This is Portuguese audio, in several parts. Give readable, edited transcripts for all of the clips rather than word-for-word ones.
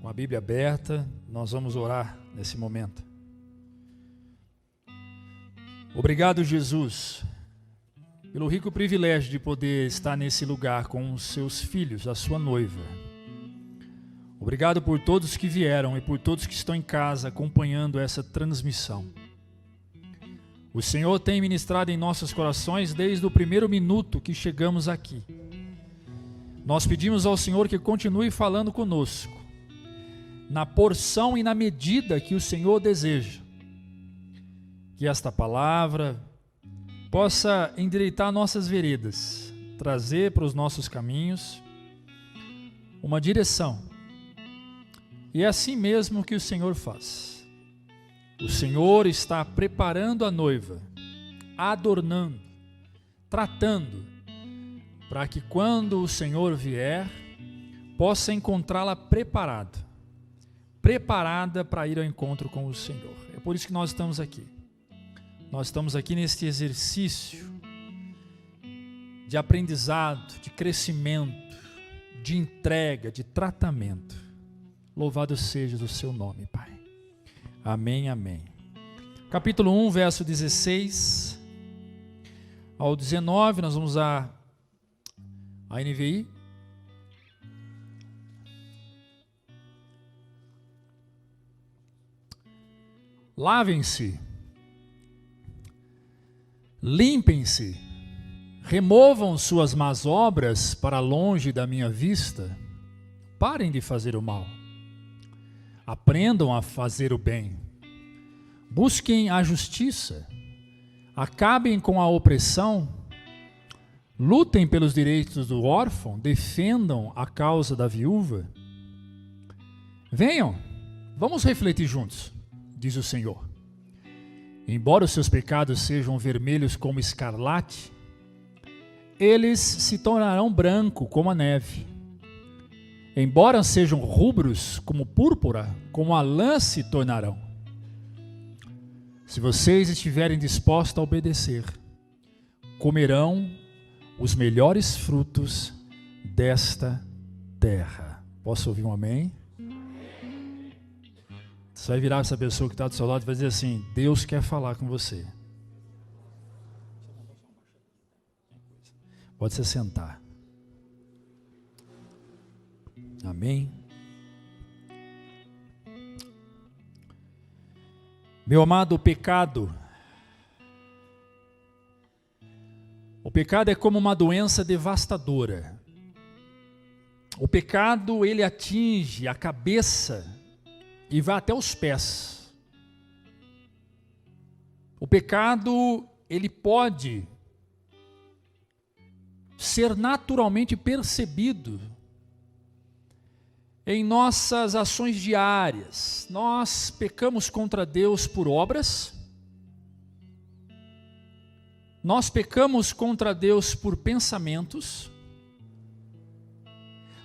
Com a Bíblia aberta, nós vamos orar nesse momento. Obrigado, Jesus, pelo rico privilégio de poder estar nesse lugar com os seus filhos, a sua noiva. Obrigado por todos que vieram e por todos que estão em casa acompanhando essa transmissão. O Senhor tem ministrado em nossos corações desde o primeiro minuto que chegamos aqui. Nós pedimos ao Senhor que continue falando conosco, na porção e na medida que o Senhor deseja. Que esta palavra possa endireitar nossas veredas, trazer para os nossos caminhos uma direção. E é assim mesmo que o Senhor faz. O Senhor está preparando a noiva, adornando, tratando, para que quando o Senhor vier, possa encontrá-la preparada para ir ao encontro com o Senhor. É por isso que nós estamos aqui. Nós estamos aqui neste exercício de aprendizado, de crescimento, de entrega, de tratamento. Louvado seja o seu nome, Pai. Amém, amém. Capítulo 1, verso 16 ao 19, nós vamos usar a NVI. Lavem-se, limpem-se, removam suas más obras para longe da minha vista, parem de fazer o mal. Aprendam a fazer o bem, busquem a justiça, acabem com a opressão, lutem pelos direitos do órfão, defendam a causa da viúva. Venham, vamos refletir juntos, diz o Senhor. Embora os seus pecados sejam vermelhos como escarlate, eles se tornarão branco como a neve. Embora sejam rubros como púrpura, como a lã se tornarão. Se vocês estiverem dispostos a obedecer, comerão os melhores frutos desta terra. Posso ouvir um amém? Você vai virar essa pessoa que está do seu lado e vai dizer assim: Deus quer falar com você. Pode se sentar. Amém? Meu amado, o pecado é como uma doença devastadora. O pecado, ele atinge a cabeça e vai até os pés. O pecado, ele pode ser naturalmente percebido em nossas ações diárias. Nós pecamos contra Deus por obras, nós pecamos contra Deus por pensamentos,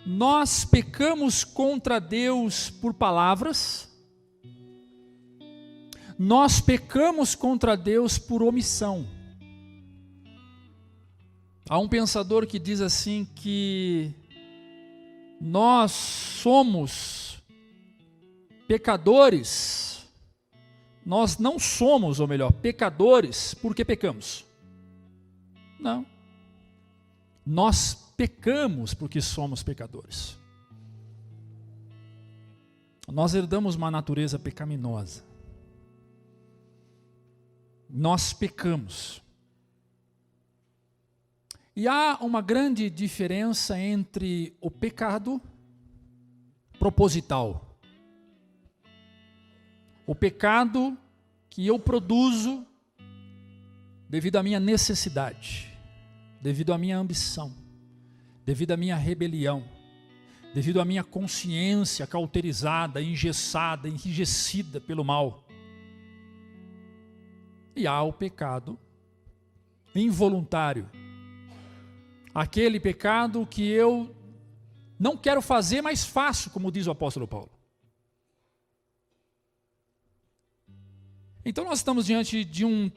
nós pecamos contra Deus por palavras, nós pecamos contra Deus por omissão. Há um pensador que diz assim que nós somos pecadores, nós não somos, ou melhor, pecadores porque pecamos. Não. Nós pecamos porque somos pecadores. Nós herdamos uma natureza pecaminosa. Nós pecamos. E há uma grande diferença entre o pecado proposital, o pecado que eu produzo devido à minha necessidade, devido à minha ambição, devido à minha rebelião, devido à minha consciência cauterizada, engessada, enrijecida pelo mal. E há o pecado involuntário, aquele pecado que eu não quero fazer, mas faço, como diz o apóstolo Paulo. Então nós estamos diante de um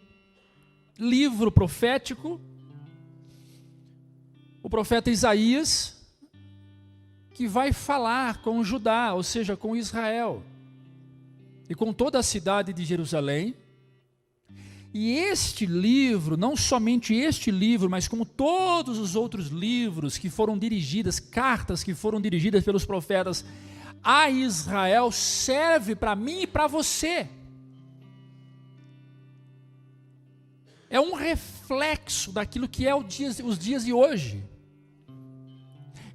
livro profético, o profeta Isaías, que vai falar com Judá, ou seja, com Israel, e com toda a cidade de Jerusalém. E este livro, não somente este livro, mas como todos os outros livros que foram dirigidas, cartas que foram dirigidas pelos profetas a Israel, serve para mim e para você. É um reflexo daquilo que é os dias de hoje.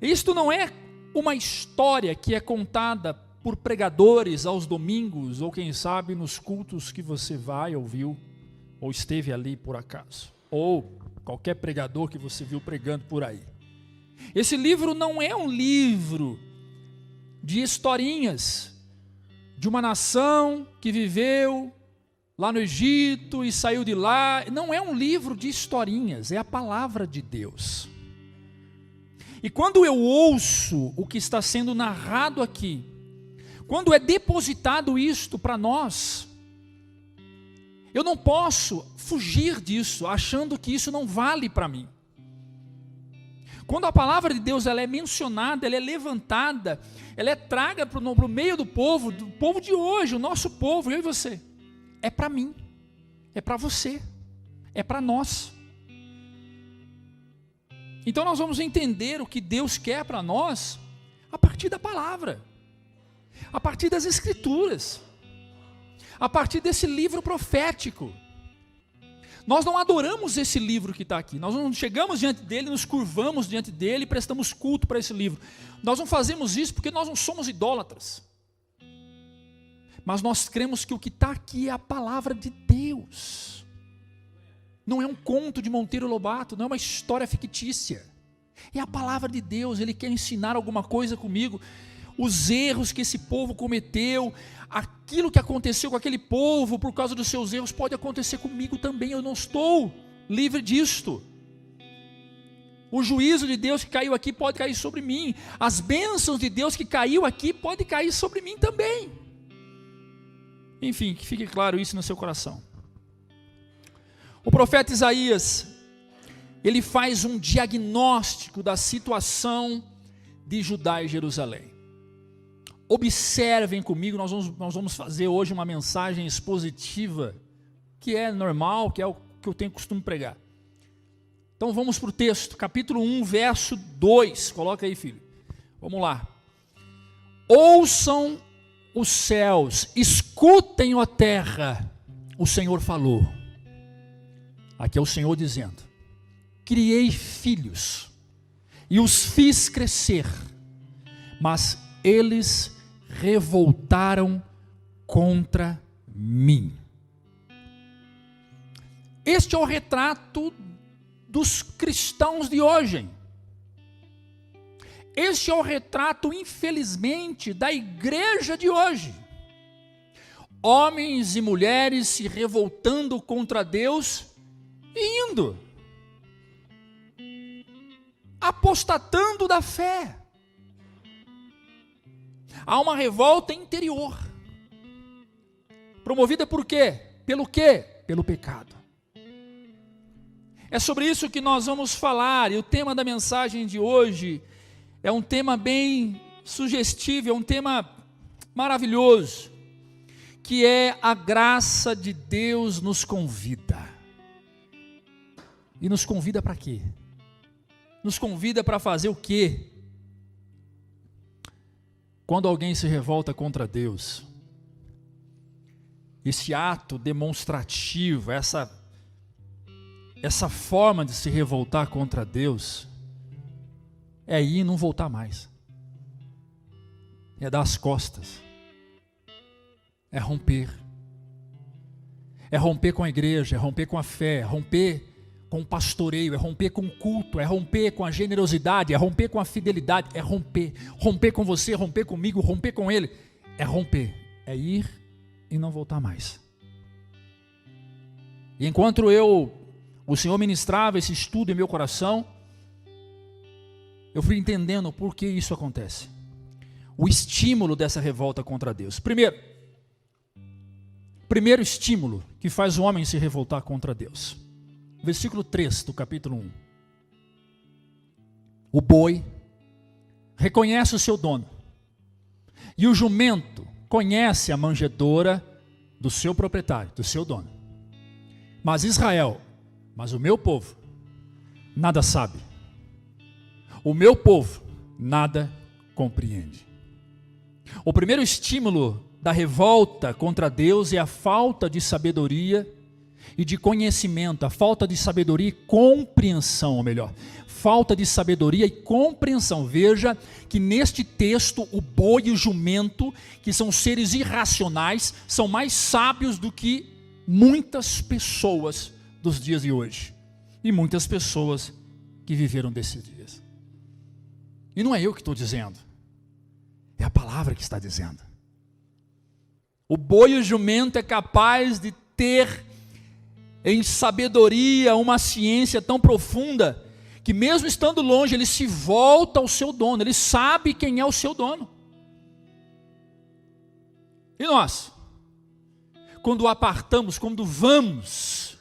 Isto não é uma história que é contada por pregadores aos domingos, ou quem sabe nos cultos que você vai, ouviu, ou esteve ali por acaso, ou qualquer pregador que você viu pregando por aí. Esse livro não é um livro de historinhas, de uma nação que viveu lá no Egito e saiu de lá. Não é um livro de historinhas, é a palavra de Deus. E quando eu ouço o que está sendo narrado aqui, quando é depositado isto para nós, eu não posso fugir disso, achando que isso não vale para mim. Quando a palavra de Deus ela é mencionada, ela é levantada, ela é traga para o meio do povo de hoje, o nosso povo, eu e você. É para mim, é para você, é para nós. Então nós vamos entender o que Deus quer para nós a partir da palavra, a partir das escrituras, a partir desse livro profético. Nós não adoramos esse livro que está aqui, nós não chegamos diante dele, nos curvamos diante dele e prestamos culto para esse livro. Nós não fazemos isso porque nós não somos idólatras, mas nós cremos que o que está aqui é a palavra de Deus. Não é um conto de Monteiro Lobato, não é uma história fictícia, é a palavra de Deus. Ele quer ensinar alguma coisa comigo, os erros que esse povo cometeu, aquilo que aconteceu com aquele povo por causa dos seus erros, pode acontecer comigo também. Eu não estou livre disto. O juízo de Deus que caiu aqui pode cair sobre mim, as bênçãos de Deus que caiu aqui pode cair sobre mim também. Enfim, que fique claro isso no seu coração. O profeta Isaías, ele faz um diagnóstico da situação de Judá e Jerusalém. Observem comigo, nós vamos fazer hoje uma mensagem expositiva, que é normal, que é o que eu tenho costume pregar. Então vamos para o texto, capítulo 1, verso 2, coloca aí, filho. Vamos lá. Ouçam os céus, escutem, ó terra, o Senhor falou. Aqui é o Senhor dizendo: criei filhos e os fiz crescer, mas eles revoltaram contra mim. Este é o retrato dos cristãos de hoje. Este é o retrato, infelizmente, da igreja de hoje. Homens e mulheres se revoltando contra Deus e indo, apostatando da fé. Há uma revolta interior, promovida por quê? Pelo quê? Pelo pecado. É sobre isso que nós vamos falar, e o tema da mensagem de hoje é um tema bem sugestivo, é um tema maravilhoso, que é a graça de Deus nos convida. E nos convida para quê? Nos convida para fazer o quê? Quando alguém se revolta contra Deus, esse ato demonstrativo, essa forma de se revoltar contra Deus, é ir e não voltar mais, é dar as costas, é romper com a igreja, é romper com a fé, é romper com o pastoreio, é romper com o culto, é romper com a generosidade, é romper com a fidelidade, é romper com você, romper comigo, romper com ele, é romper, é ir e não voltar mais. E enquanto o Senhor ministrava esse estudo em meu coração, eu fui entendendo por que isso acontece, o estímulo dessa revolta contra Deus. Primeiro estímulo que faz o homem se revoltar contra Deus. Versículo 3 do capítulo 1. O boi reconhece o seu dono. E o jumento conhece a manjedoura do seu proprietário, do seu dono. Mas Israel, mas o meu povo, nada sabe. O meu povo nada compreende. O primeiro estímulo da revolta contra Deus é a falta de sabedoria e de conhecimento, a falta de sabedoria e compreensão, ou melhor, falta de sabedoria e compreensão. Veja que neste texto o boi e o jumento, que são seres irracionais, são mais sábios do que muitas pessoas dos dias de hoje e muitas pessoas que viveram desses dias. E não é eu que estou dizendo, é a palavra que está dizendo. O boi e o jumento é capaz de ter em sabedoria uma ciência tão profunda que mesmo estando longe ele se volta ao seu dono, ele sabe quem é o seu dono. E nós, quando o apartamos, quando vamos,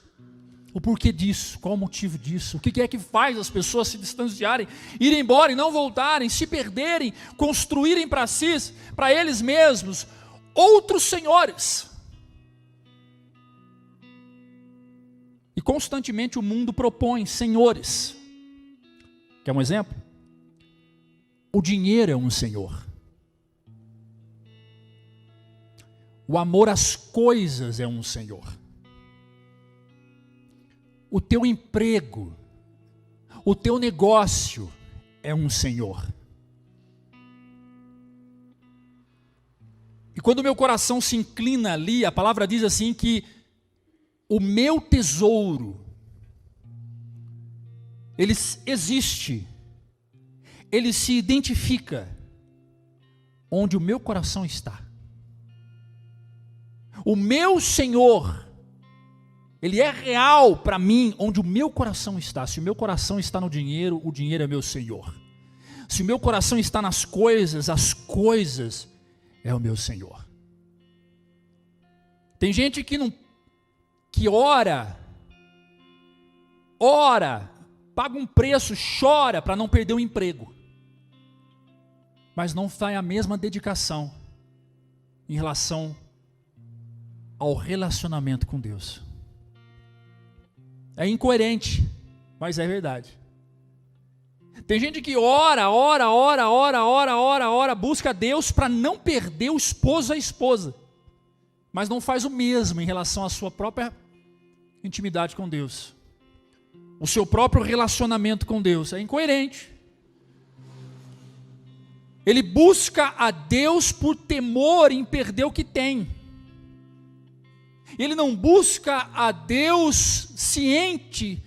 o porquê disso, qual o motivo disso, o que é que faz as pessoas se distanciarem, irem embora e não voltarem, se perderem, construírem para si, para eles mesmos, outros senhores. E constantemente o mundo propõe senhores. Quer um exemplo? O dinheiro é um senhor. O amor às coisas é um senhor. O teu emprego, o teu negócio é um senhor. E quando o meu coração se inclina ali, a palavra diz assim que o meu tesouro, ele existe, ele se identifica onde o meu coração está. O meu Senhor, ele é real para mim onde o meu coração está. Se o meu coração está no dinheiro, o dinheiro é meu Senhor. Se o meu coração está nas coisas, as coisas é o meu Senhor. Tem gente que ora, paga um preço, chora para não perder o emprego, mas não faz a mesma dedicação em relação ao relacionamento com Deus. É incoerente, mas é verdade. Tem gente que ora, busca Deus para não perder o esposo ou a esposa, mas não faz o mesmo em relação à sua própria intimidade com Deus, o seu próprio relacionamento com Deus. É incoerente. Ele busca a Deus por temor em perder o que tem. Ele não busca a Deus ciente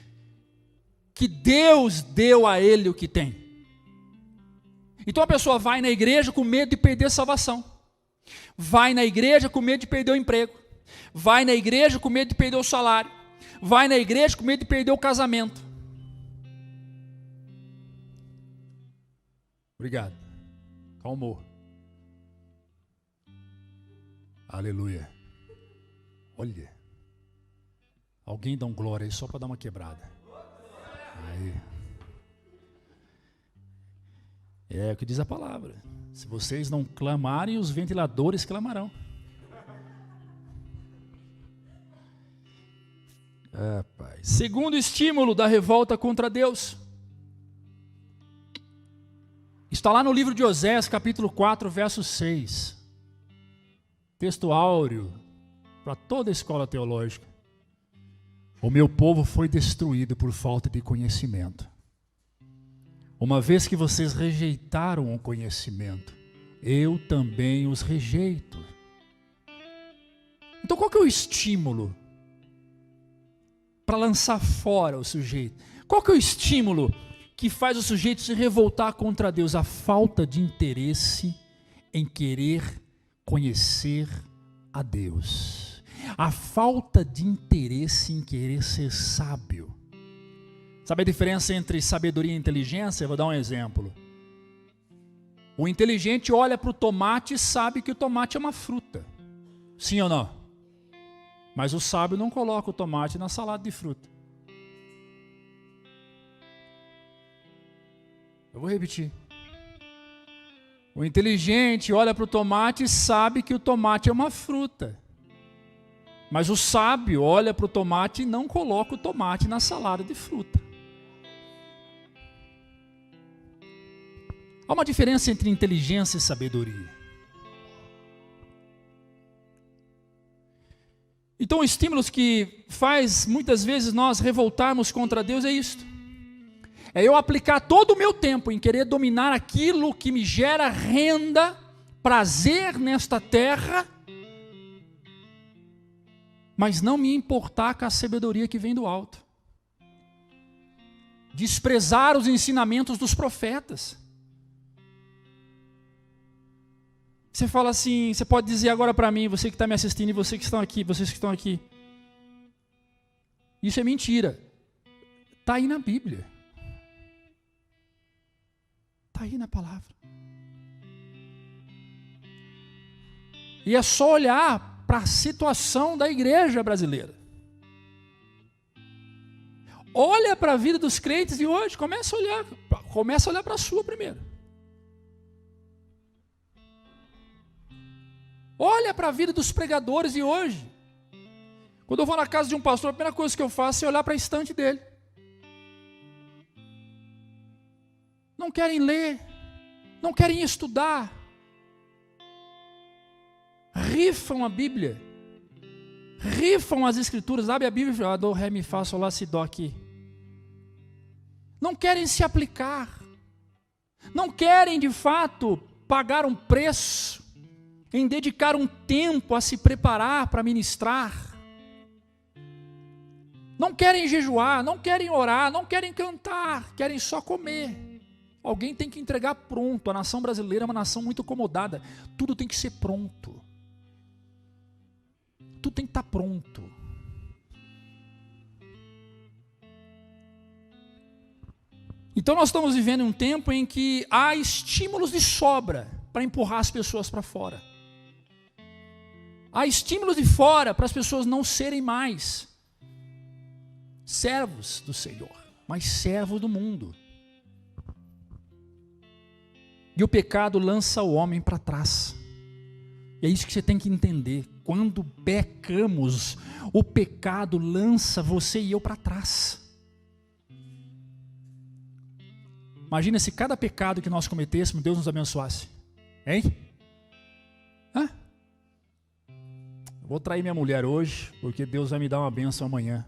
que Deus deu a ele o que tem. Então a pessoa vai na igreja com medo de perder a salvação. Vai na igreja com medo de perder o emprego. Vai na igreja com medo de perder o salário. Vai na igreja com medo de perder o casamento. Obrigado. Calmou. Aleluia. Olha. Alguém dá um glória aí só para dar uma quebrada. Aí. É o que diz a palavra. Se vocês não clamarem, os ventiladores clamarão. Pai. Segundo estímulo da revolta contra Deus. Está lá no livro de Oséias, capítulo 4, verso 6. Texto áureo para toda a escola teológica. O meu povo foi destruído por falta de conhecimento. Uma vez que vocês rejeitaram o conhecimento, eu também os rejeito. Então qual que é o estímulo para lançar fora o sujeito? Qual que é o estímulo que faz o sujeito se revoltar contra Deus? A falta de interesse em querer conhecer a Deus. A falta de interesse em querer ser sábio. Sabe a diferença entre sabedoria e inteligência? Eu vou dar um exemplo. O inteligente olha para o tomate e sabe que o tomate é uma fruta. Sim ou não? Mas o sábio não coloca o tomate na salada de fruta. Eu vou repetir. O inteligente olha para o tomate e sabe que o tomate é uma fruta. Mas o sábio olha para o tomate e não coloca o tomate na salada de fruta. Há uma diferença entre inteligência e sabedoria. Então, estímulos que faz muitas vezes nós revoltarmos contra Deus é isto. É eu aplicar todo o meu tempo em querer dominar aquilo que me gera renda, prazer nesta terra, mas não me importar com a sabedoria que vem do alto. Desprezar os ensinamentos dos profetas. Você fala assim, você pode dizer agora para mim, você que está me assistindo e vocês que estão aqui, isso é mentira. Está aí na Bíblia. Está aí na palavra. E é só olhar para a situação da igreja brasileira. Olha para a vida dos crentes de hoje, começa a olhar para a sua primeiro. Olha para a vida dos pregadores de hoje. Quando eu vou na casa de um pastor, a primeira coisa que eu faço é olhar para a estante dele. Não querem ler, não querem estudar, rifam a Bíblia, rifam as Escrituras, abre a Bíblia e fala, do, ré, mi, fá, sol, lá, si, dó aqui. Não querem se aplicar, não querem de fato pagar um preço, em dedicar um tempo a se preparar para ministrar. Não querem jejuar, não querem orar, não querem cantar, querem só comer. Alguém tem que entregar pronto. A nação brasileira é uma nação muito acomodada. Tudo tem que ser pronto. Tudo tem que estar pronto. Então nós estamos vivendo um tempo em que há estímulos de sobra para empurrar as pessoas para fora. Há estímulos de fora para as pessoas não serem mais servos do Senhor, mas servos do mundo. E o pecado lança o homem para trás. E é isso que você tem que entender. Quando pecamos, o pecado lança você e eu para trás. Imagina se cada pecado que nós cometêssemos, Deus nos abençoasse. Hein? Hã? Eu vou trair minha mulher hoje, porque Deus vai me dar uma bênção amanhã.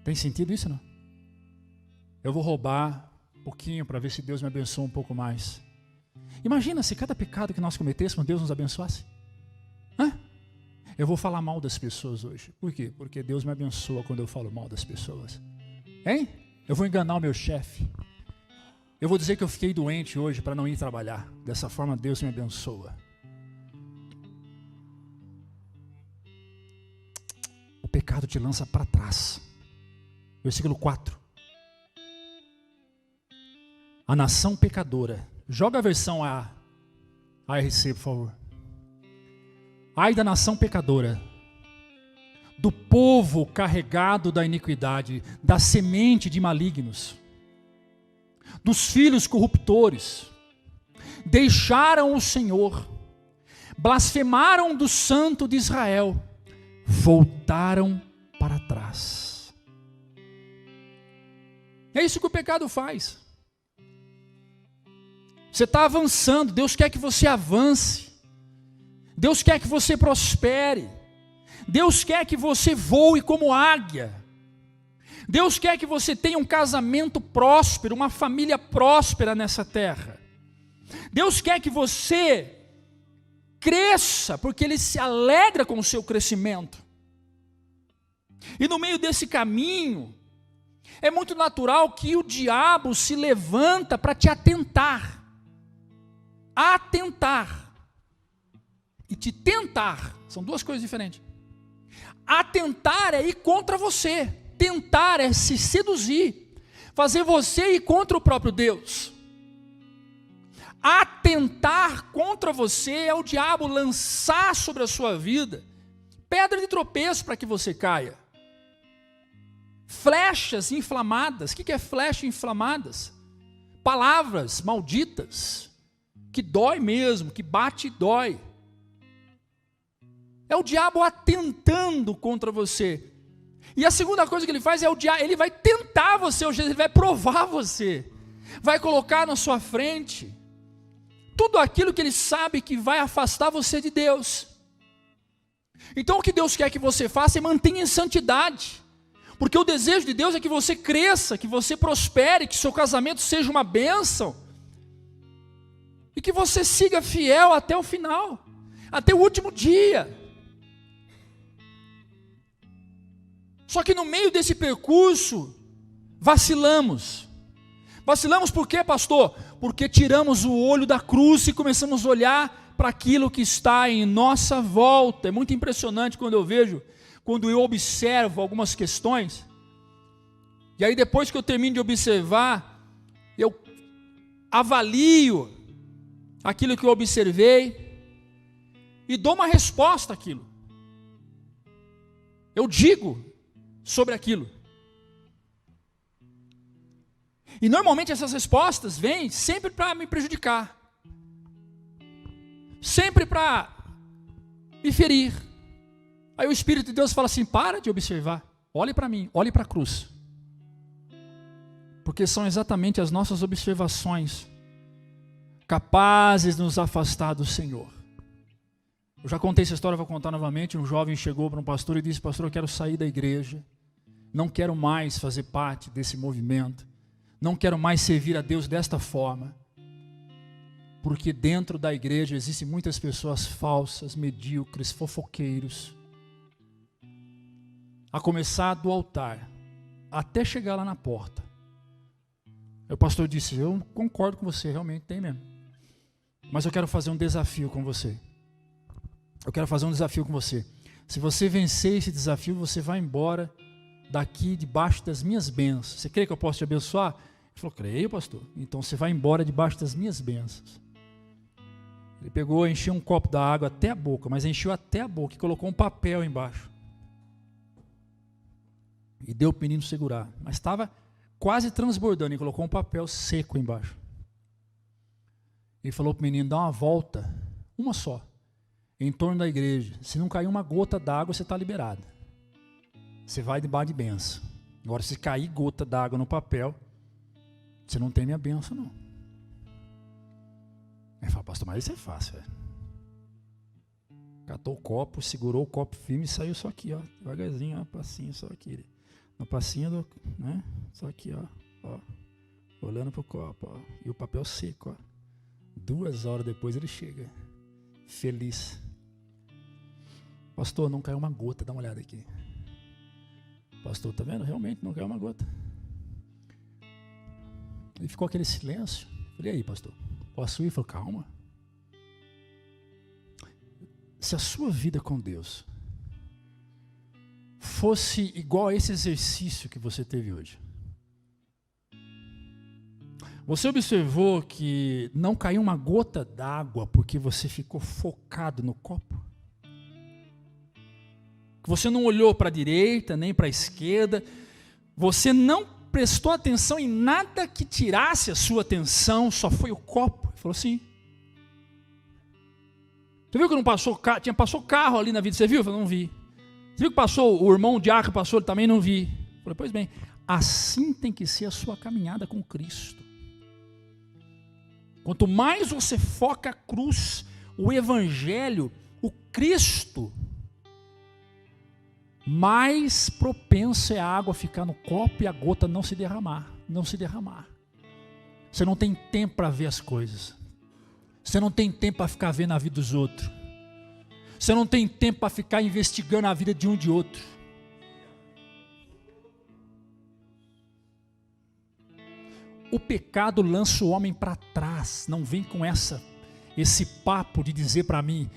Tem sentido isso, não? Eu vou roubar um pouquinho para ver se Deus me abençoa um pouco mais. Imagina se cada pecado que nós cometêssemos, Deus nos abençoasse. Hã? Eu vou falar mal das pessoas hoje. Por quê? Porque Deus me abençoa quando eu falo mal das pessoas. Hein? Eu vou enganar o meu chefe. Eu vou dizer que eu fiquei doente hoje para não ir trabalhar. Dessa forma Deus me abençoa. O pecado te lança para trás. Versículo 4. A nação pecadora. Joga a versão ARC, por favor. Ai da nação pecadora, do povo carregado da iniquidade, da semente de malignos, dos filhos corruptores, deixaram o Senhor, blasfemaram do Santo de Israel, voltaram para trás. É isso que o pecado faz. Você está avançando, Deus quer que você avance, Deus quer que você prospere, Deus quer que você voe como águia, Deus quer que você tenha um casamento próspero, uma família próspera nessa terra, Deus quer que você cresça, porque Ele se alegra com o seu crescimento, e no meio desse caminho, é muito natural que o diabo se levanta para te atentar e te tentar, são duas coisas diferentes. Atentar é ir contra você, tentar é se seduzir, fazer você ir contra o próprio Deus. Atentar contra você é o diabo lançar sobre a sua vida pedra de tropeço para que você caia, flechas inflamadas. O que é flecha inflamadas? Palavras malditas, que dói mesmo, que bate e dói. É o diabo atentando contra você. E a segunda coisa que ele faz é ele vai tentar você, ou seja, ele vai provar você, vai colocar na sua frente tudo aquilo que ele sabe que vai afastar você de Deus. Então o que Deus quer que você faça é mantenha em santidade, porque o desejo de Deus é que você cresça, que você prospere, que seu casamento seja uma bênção, e que você siga fiel até o final, até o último dia. Só que no meio desse percurso, vacilamos. Vacilamos por quê, pastor? Porque tiramos o olho da cruz e começamos a olhar para aquilo que está em nossa volta. É muito impressionante quando eu observo algumas questões, e aí depois que eu termino de observar, eu avalio aquilo que eu observei e dou uma resposta àquilo. Eu digo sobre aquilo. E normalmente essas respostas vêm sempre para me prejudicar, sempre para me ferir. Aí o Espírito de Deus fala assim: para de observar, olhe para mim, olhe para a cruz, porque são exatamente as nossas observações capazes de nos afastar do Senhor. Eu já contei essa história, vou contar novamente. Um jovem chegou para um pastor e disse: pastor, eu quero sair da igreja, não quero mais fazer parte desse movimento, não quero mais servir a Deus desta forma, porque dentro da igreja existem muitas pessoas falsas, medíocres, fofoqueiros, a começar do altar, até chegar lá na porta. Aí o pastor disse: eu concordo com você, realmente tem mesmo, mas eu quero fazer um desafio com você. Eu quero fazer um desafio com você. Se você vencer esse desafio, você vai embora daqui debaixo das minhas bênçãos. Você crê que eu posso te abençoar? Ele falou: creio, pastor. Então você vai embora debaixo das minhas bênçãos. Ele pegou, encheu um copo da água até a boca, mas encheu até a boca e colocou um papel embaixo. E deu para o menino segurar. Mas estava quase transbordando e colocou um papel seco embaixo. Ele falou para o menino: dá uma volta, uma só, em torno da igreja. Se não cair uma gota d'água, você está liberado. Você vai debaixo de bênção. Agora, se cair gota d'água no papel, você não tem minha bênção, não. Ele fala: pastor, mas isso é fácil, velho. Catou o copo, segurou o copo firme e saiu só aqui, ó, devagarzinho, ó, passinho só aqui. No passinho, né? Só aqui, ó, olhando pro copo, ó, e o papel seco, ó. 2 horas depois ele chega, feliz. Pastor, não caiu uma gota, dá uma olhada aqui. Pastor, tá vendo? Realmente não caiu uma gota. E ficou aquele silêncio. Falei: e aí, pastor, posso ir? Ele falou: calma. Se a sua vida com Deus fosse igual a esse exercício que você teve hoje, você observou que não caiu uma gota d'água porque você ficou focado no copo? Que você não olhou para a direita nem para a esquerda, você não prestou atenção em nada que tirasse a sua atenção, só foi o copo? Ele falou: sim. Você viu que não passou carro? Passou carro ali na vida, você viu? Eu falei: não vi. Você viu que passou, o irmão diácono passou, ele também não vi. Eu falei: pois bem, assim tem que ser a sua caminhada com Cristo. Quanto mais você foca a cruz, o Evangelho, o Cristo, mais propenso é a água ficar no copo e a gota não se derramar. Não se derramar. Você não tem tempo para ver as coisas. Você não tem tempo para ficar vendo a vida dos outros. Você não tem tempo para ficar investigando a vida de um e de outro. O pecado lança o homem para trás. Não vem com esse papo de dizer para mim: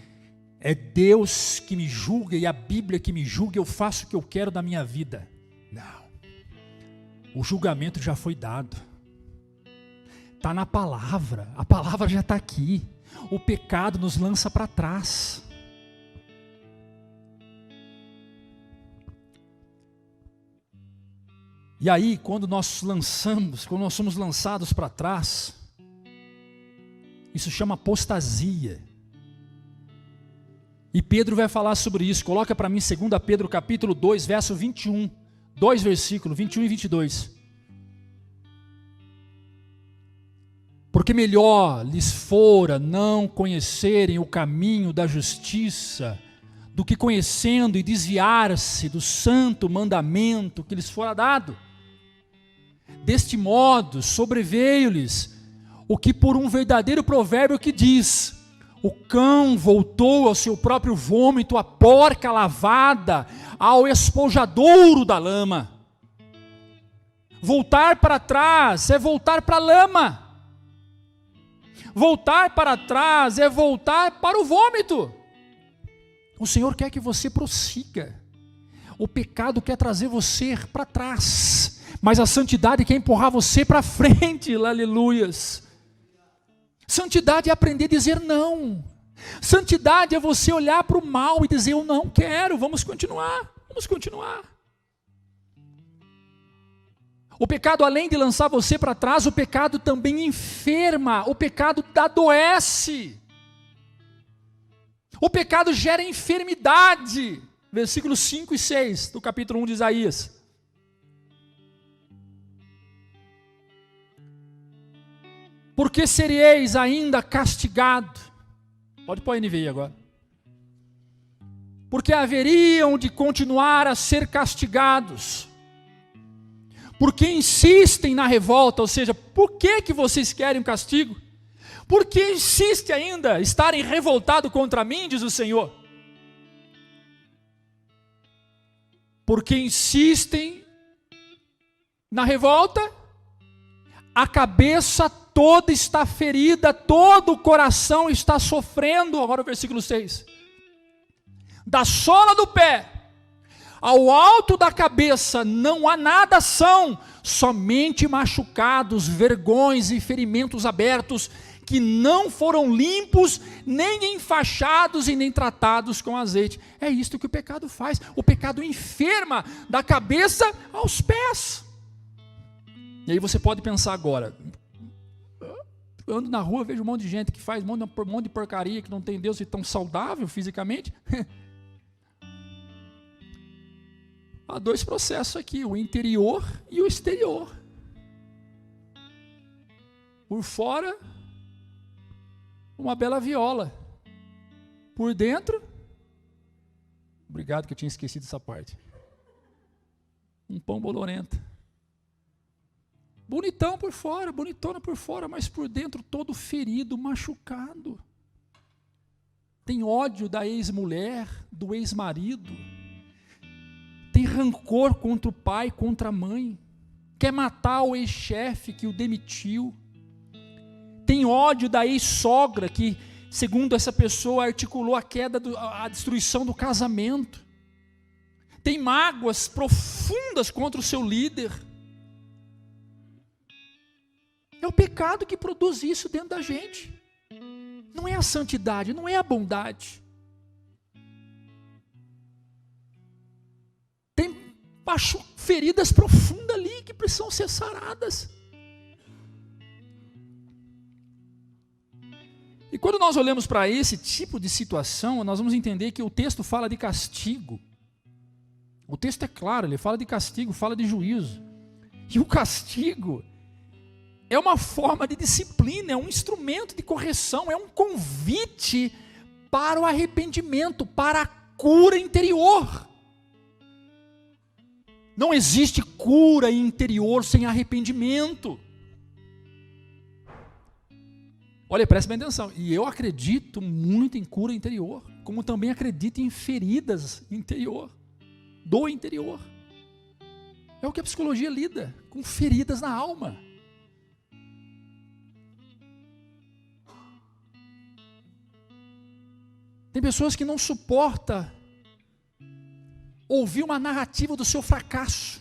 é Deus que me julga e a Bíblia que me julga, eu faço o que eu quero da minha vida. Não. O julgamento já foi dado. Está na palavra. A palavra já está aqui. O pecado nos lança para trás. E aí, quando nós somos lançados para trás, Isso chama apostasia. E Pedro vai falar sobre isso. Coloca para mim 2 Pedro capítulo 2, verso 21. 2 versículos, 21 e 22. Porque melhor lhes fora não conhecerem o caminho da justiça, do que conhecendo e desviar-se do santo mandamento que lhes fora dado. Deste modo sobreveio-lhes o que por um verdadeiro provérbio que diz: o cão voltou ao seu próprio vômito, a porca lavada ao esponjadouro da lama. Voltar para trás é voltar para a lama. Voltar para trás é voltar para o vômito. O Senhor quer que você prossiga. O pecado quer trazer você para trás, mas a santidade quer empurrar você para frente. Aleluias. Santidade é aprender a dizer não. Santidade é você olhar para o mal e dizer: eu não quero, vamos continuar. O pecado, além de lançar você para trás, o pecado também enferma, o pecado adoece. O pecado gera enfermidade. Versículos 5 e 6 do capítulo 1 de Isaías. Porque sereis ainda castigado. Pode pôr a NVI agora. Porque haveriam de continuar a ser castigados. Porque insistem na revolta, ou seja, por que vocês querem um castigo? Por que insiste ainda estarem revoltados contra mim, diz o Senhor? Porque insistem na revolta, a cabeça toda está ferida, todo o coração está sofrendo. Agora o versículo 6. Da sola do pé ao alto da cabeça não há nada são, somente machucados, vergões e ferimentos abertos, que não foram limpos, nem enfaixados e nem tratados com azeite. É isto que o pecado faz. O pecado enferma da cabeça aos pés. E aí você pode pensar agora: eu ando na rua, vejo um monte de gente que faz um monte de porcaria, que não tem Deus e tão saudável fisicamente. Há dois processos aqui, o interior e o exterior. Por fora, uma bela viola. Por dentro, obrigado que eu tinha esquecido essa parte, um pão bolorento. Bonitão por fora, bonitona por fora, mas por dentro todo ferido, machucado. Tem ódio da ex-mulher, do ex-marido. Tem rancor contra o pai, contra a mãe. Quer matar o ex-chefe que o demitiu. Tem ódio da ex-sogra que, segundo essa pessoa, articulou a queda, a destruição do casamento. Tem mágoas profundas contra o seu líder. É o pecado que produz isso dentro da gente. Não é a santidade, não é a bondade. Tem feridas profundas ali que precisam ser saradas. E quando nós olhamos para esse tipo de situação, nós vamos entender que o texto fala de castigo. O texto é claro, ele fala de castigo, fala de juízo. E o castigo é uma forma de disciplina, é um instrumento de correção, é um convite para o arrependimento, para a cura interior. Não existe cura interior sem arrependimento. Olha, preste bem atenção. E eu acredito muito em cura interior, como também acredito em feridas interior, do interior. É o que a psicologia lida, com feridas na alma. Tem pessoas que não suportam ouvir uma narrativa do seu fracasso.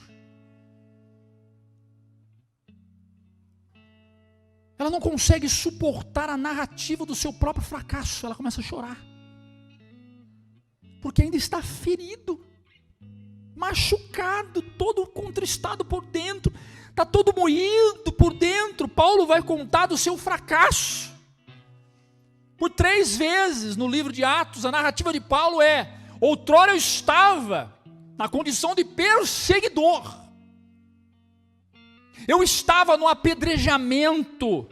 Ela não consegue suportar a narrativa do seu próprio fracasso. Ela começa a chorar. Porque ainda está ferido, machucado, todo contristado por dentro, está todo moído por dentro. Paulo vai contar do seu fracasso. Por 3 vezes no livro de Atos, a narrativa de Paulo é: outrora eu estava na condição de perseguidor. Eu estava no apedrejamento.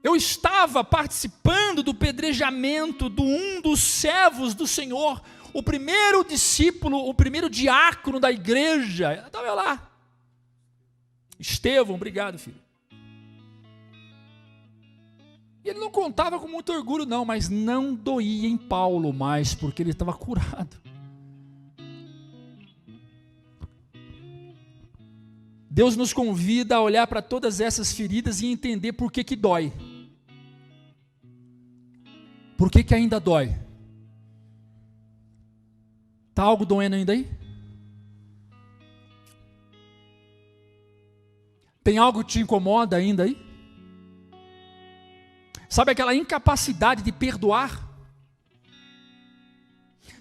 Eu estava participando do apedrejamento de um dos servos do Senhor, o primeiro discípulo, o primeiro diácono da igreja. Estava lá. Estevão, obrigado, filho. E ele não contava com muito orgulho, não, mas não doía em Paulo mais, porque ele estava curado. Deus nos convida a olhar para todas essas feridas e entender por que dói. Por que ainda dói? Está algo doendo ainda aí? Tem algo que te incomoda ainda aí? Sabe aquela incapacidade de perdoar?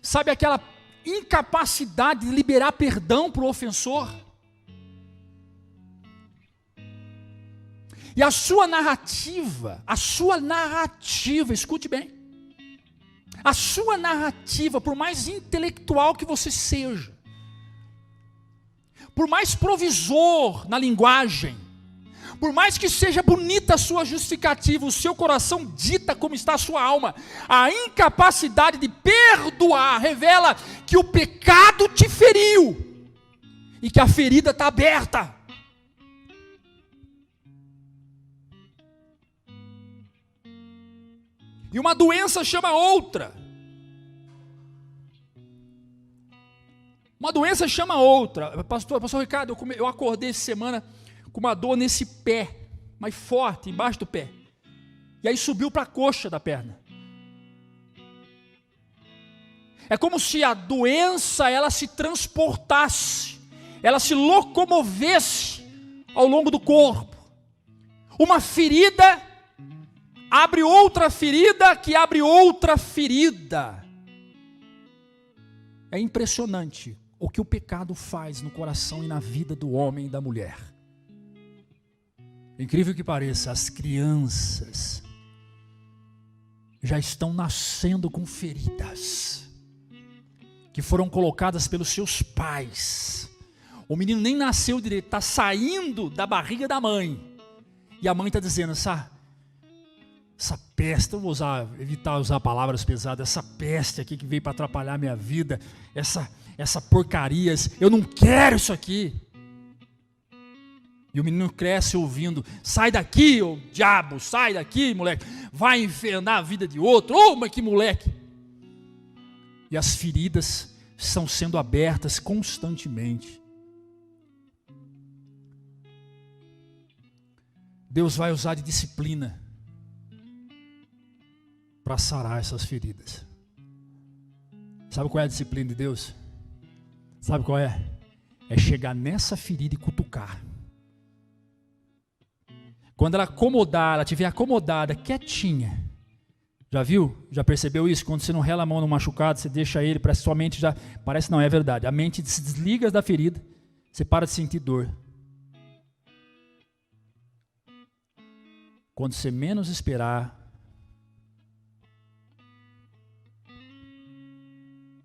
Sabe aquela incapacidade de liberar perdão para o ofensor? E a sua narrativa, escute bem, a sua narrativa, por mais intelectual que você seja, por mais provisor na linguagem, por mais que seja bonita a sua justificativa, o seu coração dita como está a sua alma. A incapacidade de perdoar revela que o pecado te feriu e que a ferida está aberta. E uma doença chama outra. Uma doença chama outra. Pastor Ricardo, eu acordei essa semana com uma dor nesse pé, mais forte, embaixo do pé. E aí subiu para a coxa da perna. É como se a doença, ela se transportasse, ela se locomovesse ao longo do corpo. Uma ferida abre outra ferida, que abre outra ferida. É impressionante o que o pecado faz no coração e na vida do homem e da mulher. Incrível que pareça, as crianças já estão nascendo com feridas que foram colocadas pelos seus pais. O menino nem nasceu direito, está saindo da barriga da mãe. E a mãe está dizendo: essa peste, eu vou evitar usar palavras pesadas, essa peste aqui que veio para atrapalhar a minha vida, essa porcaria, eu não quero isso aqui. E o menino cresce ouvindo: sai daqui, ô diabo, sai daqui, moleque, vai infernar a vida de outro, mas que moleque. E as feridas estão sendo abertas constantemente. Deus vai usar de disciplina para sarar essas feridas. Sabe qual é a disciplina de Deus? Sabe qual é? É chegar nessa ferida e cutucar. Quando ela estiver acomodada, quietinha. Já viu? Já percebeu isso? Quando você não rela a mão no machucado, você deixa ele, para sua mente já... Parece não, é verdade. A mente se desliga da ferida, você para de sentir dor. Quando você menos esperar,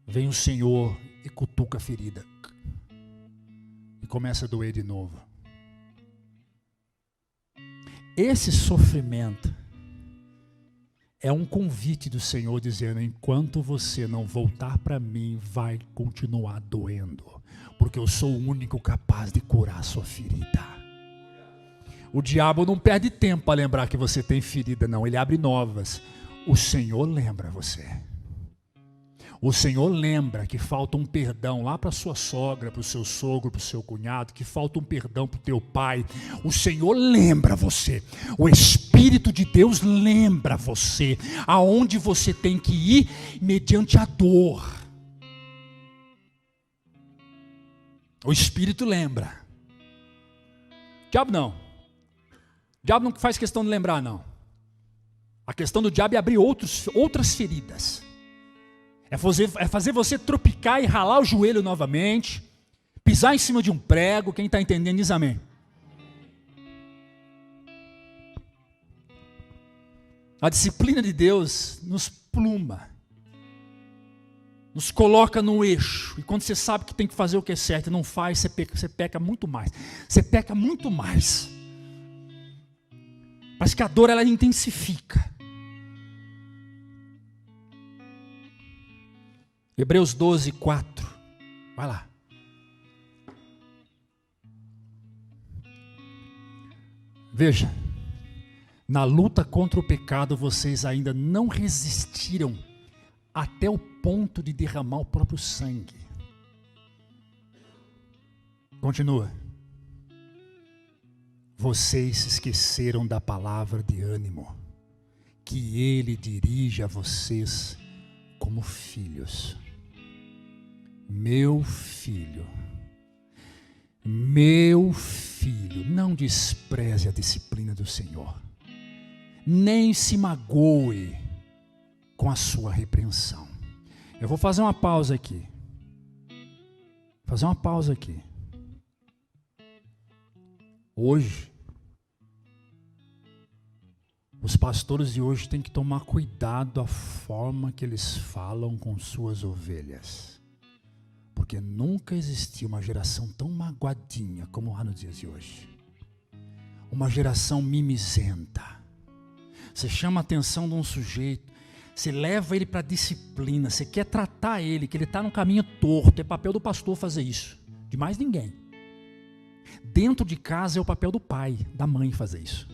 vem o Senhor e cutuca a ferida. E começa a doer de novo. Esse sofrimento é um convite do Senhor dizendo: enquanto você não voltar para mim, vai continuar doendo, porque eu sou o único capaz de curar a sua ferida. O diabo não perde tempo para lembrar que você tem ferida, não, ele abre novas. O Senhor lembra você. O Senhor lembra que falta um perdão lá para sua sogra, para o seu sogro, para o seu cunhado, que falta um perdão para o teu pai. O Senhor lembra você. O Espírito de Deus lembra você aonde você tem que ir mediante a dor. O Espírito lembra. O diabo não. O diabo não faz questão de lembrar, não. A questão do diabo é abrir outras feridas. É fazer você tropicar e ralar o joelho novamente, pisar em cima de um prego. Quem está entendendo diz amém. A disciplina de Deus nos pluma, nos coloca no eixo. E quando você sabe que tem que fazer o que é certo e não faz, você peca muito mais. Você peca muito mais. Parece que a dor ela intensifica. Hebreus 12, 4. Vai lá. Veja. Na luta contra o pecado, vocês ainda não resistiram até o ponto de derramar o próprio sangue. Continua. Vocês esqueceram da palavra de ânimo, que ele dirige a vocês como filhos. Meu filho, não despreze a disciplina do Senhor, nem se magoe com a sua repreensão. Eu vou fazer uma pausa aqui. Hoje, os pastores de hoje têm que tomar cuidado da forma que eles falam com suas ovelhas. Porque nunca existiu uma geração tão magoadinha como há nos dias de hoje. Uma geração mimizenta. Você chama a atenção de um sujeito, você leva ele para a disciplina, você quer tratar ele, que ele está no caminho torto. É papel do pastor fazer isso, de mais ninguém. Dentro de casa é o papel do pai, da mãe fazer isso.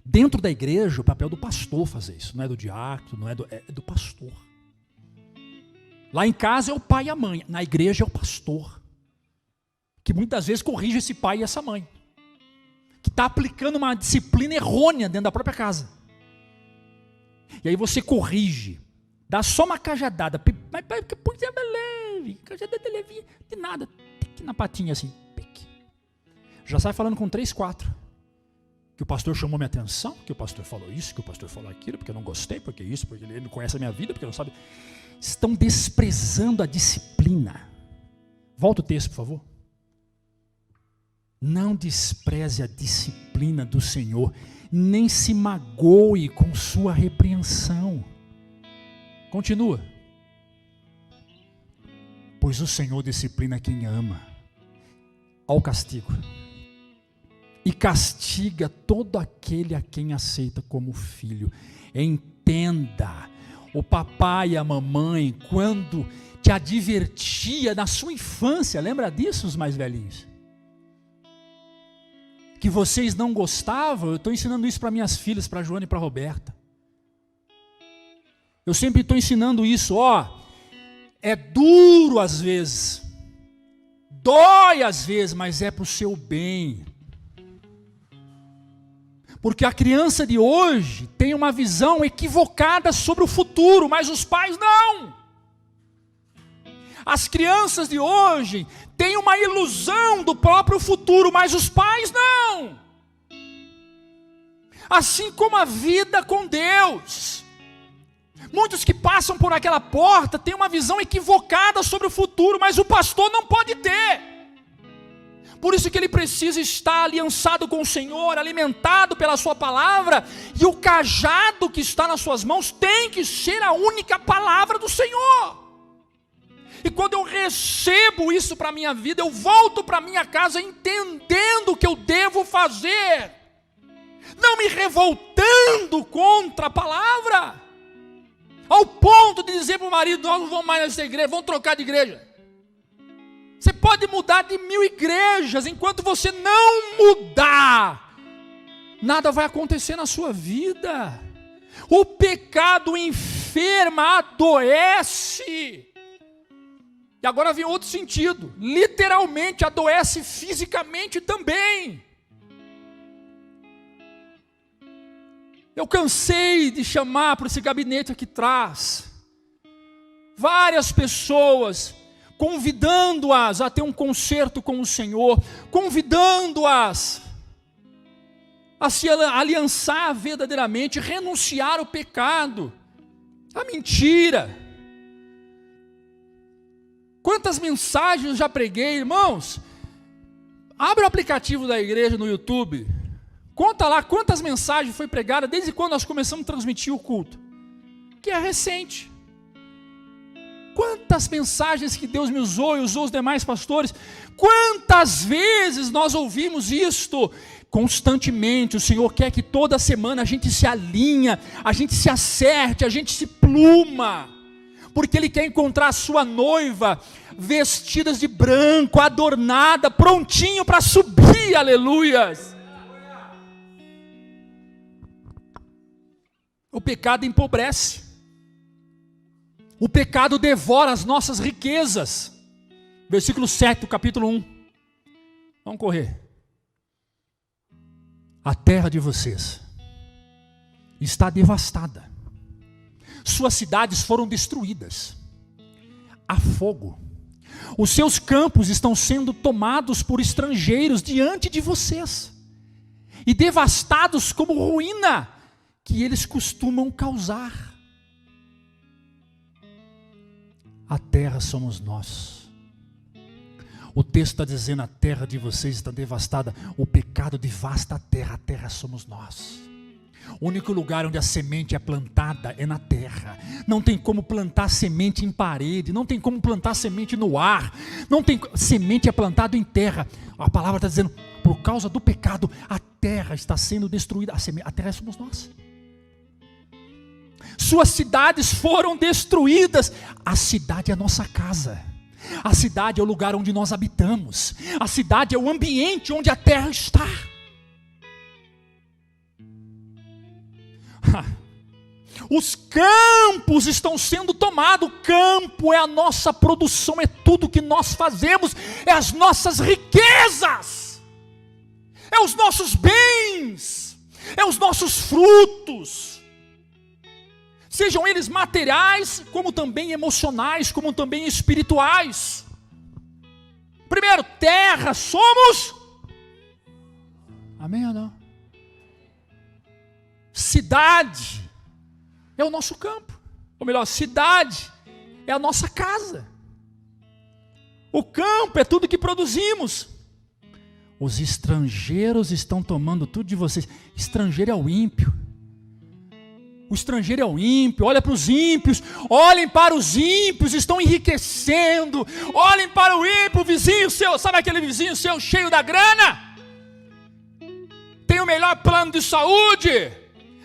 Dentro da igreja é o papel do pastor fazer isso, não é do diácono, é do pastor. Lá em casa é o pai e a mãe, na igreja é o pastor, que muitas vezes corrige esse pai e essa mãe, que está aplicando uma disciplina errônea dentro da própria casa. E aí você corrige, dá só uma cajadada, cajadada levinha, de nada, pique na patinha assim, pique. Já sai falando com 3, 4. Que o pastor chamou minha atenção, que o pastor falou isso, que o pastor falou aquilo, porque eu não gostei, porque isso, porque ele não conhece a minha vida, porque não sabe. Estão desprezando a disciplina. Volta o texto, por favor. Não despreze a disciplina do Senhor, nem se magoe com sua repreensão. Continua. Pois o Senhor disciplina quem ama. Ao castigo. E castiga todo aquele a quem aceita como filho. Entenda, o papai e a mamãe, quando te advertia na sua infância, lembra disso os mais velhinhos? Que vocês não gostavam, eu estou ensinando isso para minhas filhas, para a Joana e para a Roberta. Eu sempre estou ensinando isso, é duro às vezes, dói às vezes, mas é para o seu bem. Porque a criança de hoje tem uma visão equivocada sobre o futuro, mas os pais não. As crianças de hoje têm uma ilusão do próprio futuro, mas os pais não. Assim como a vida com Deus. Muitos que passam por aquela porta têm uma visão equivocada sobre o futuro, mas o pastor não pode ter. Por isso que ele precisa estar aliançado com o Senhor, alimentado pela sua palavra, e o cajado que está nas suas mãos tem que ser a única palavra do Senhor. E quando eu recebo isso para a minha vida, eu volto para a minha casa entendendo o que eu devo fazer, não me revoltando contra a palavra, ao ponto de dizer para o marido: nós não vamos mais nessa igreja, vamos trocar de igreja. Você pode mudar de 1000 igrejas, enquanto você não mudar, nada vai acontecer na sua vida. O pecado enferma, adoece. E agora vem outro sentido, literalmente adoece fisicamente também. Eu cansei de chamar para esse gabinete aqui atrás várias pessoas, convidando-as a ter um concerto com o Senhor, convidando-as a se aliançar verdadeiramente, renunciar ao pecado, à mentira. Quantas mensagens eu já preguei, irmãos? Abre o aplicativo da igreja no YouTube, Conta lá quantas mensagens foi pregada desde quando nós começamos a transmitir o culto, que é recente. Quantas mensagens que Deus me usou e usou os demais pastores, quantas vezes nós ouvimos isto constantemente. O Senhor quer que toda semana a gente se alinha, a gente se acerte, a gente se pluma, porque Ele quer encontrar a sua noiva vestidas de branco, adornada, prontinho para subir, aleluias. O pecado empobrece. O pecado devora as nossas riquezas. Versículo 7 do capítulo 1. Vamos correr. A terra de vocês está devastada. Suas cidades foram destruídas. Há fogo. Os seus campos estão sendo tomados por estrangeiros diante de vocês. E devastados como ruína que eles costumam causar. A terra somos nós. O texto está dizendo: a terra de vocês está devastada. O pecado devasta a terra somos nós. O único lugar onde a semente é plantada é na terra. Não tem como plantar semente em parede, não tem como plantar semente no ar, não tem. Semente é plantado em terra. A palavra está dizendo: por causa do pecado, a terra está sendo destruída. A terra somos nós. Suas cidades foram destruídas. A cidade é a nossa casa. A cidade é o lugar onde nós habitamos. A cidade é o ambiente onde a terra está. Os campos estão sendo tomados. O campo é a nossa produção, é tudo que nós fazemos, é as nossas riquezas, é os nossos bens, é os nossos frutos, sejam eles materiais, como também emocionais, como também espirituais. Primeiro, terra somos. Amém ou não? Cidade é o nosso campo, ou melhor, cidade é a nossa casa. O campo é tudo que produzimos. Os estrangeiros estão tomando tudo de vocês. Estrangeiro é o ímpio. O estrangeiro é o ímpio. Olha para os ímpios, olhem para os ímpios, estão enriquecendo. Olhem para o ímpio, o vizinho seu, sabe aquele vizinho seu cheio da grana? Tem o melhor plano de saúde,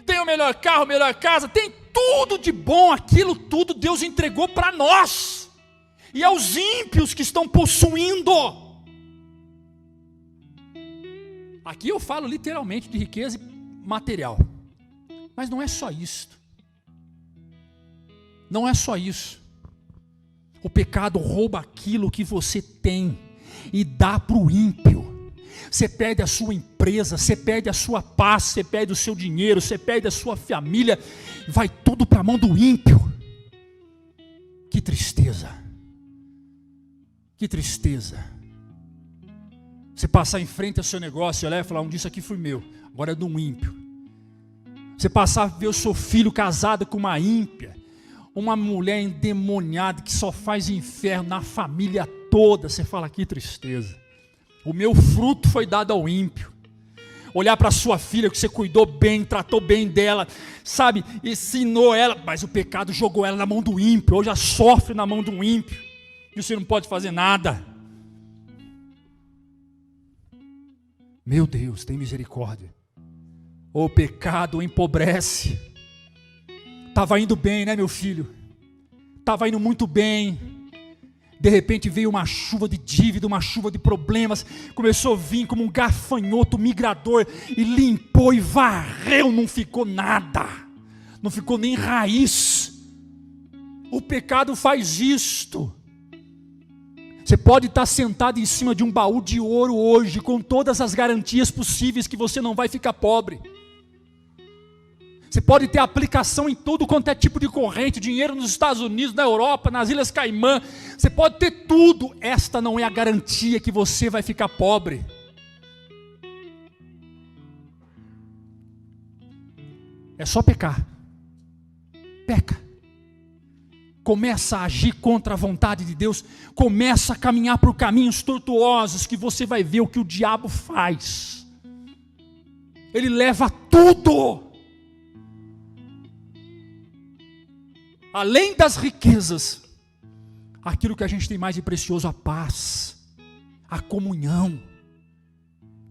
tem o melhor carro, melhor casa, tem tudo de bom. Aquilo tudo Deus entregou para nós, e é os ímpios que estão possuindo. Aqui eu falo literalmente de riqueza material, mas não é só isso. Não é só isso. O pecado rouba aquilo que você tem e dá para o ímpio. Você perde a sua empresa, você perde a sua paz, você perde o seu dinheiro, você perde a sua família, vai tudo para a mão do ímpio. Que tristeza, que tristeza. Você passar em frente ao seu negócio e olhar e falar: isso aqui foi meu, agora é de um ímpio. Você passar a ver o seu filho casado com uma ímpia, uma mulher endemoniada que só faz inferno na família toda, você fala: que tristeza. O meu fruto foi dado ao ímpio. Olhar para sua filha que você cuidou bem, tratou bem dela, sabe, ensinou ela, mas o pecado jogou ela na mão do ímpio. Hoje ela sofre na mão do ímpio e você não pode fazer nada. Meu Deus, tem misericórdia. O pecado empobrece. Estava indo bem, né, meu filho? Estava indo muito bem. De repente veio uma chuva de dívida, uma chuva de problemas, começou a vir como um gafanhoto migrador e limpou e varreu, não ficou nada, não ficou nem raiz. O pecado faz isto. Você pode estar sentado em cima de um baú de ouro hoje, com todas as garantias possíveis que você não vai ficar pobre. Você pode ter aplicação em tudo quanto é tipo de corrente, dinheiro nos Estados Unidos, na Europa, nas Ilhas Caimã. Você pode ter tudo. Esta não é a garantia que você vai ficar pobre. É só pecar. Peca. Começa a agir contra a vontade de Deus. Começa a caminhar por caminhos tortuosos, que você vai ver o que o diabo faz. Ele leva tudo. Além das riquezas, aquilo que a gente tem mais de precioso, a paz, a comunhão.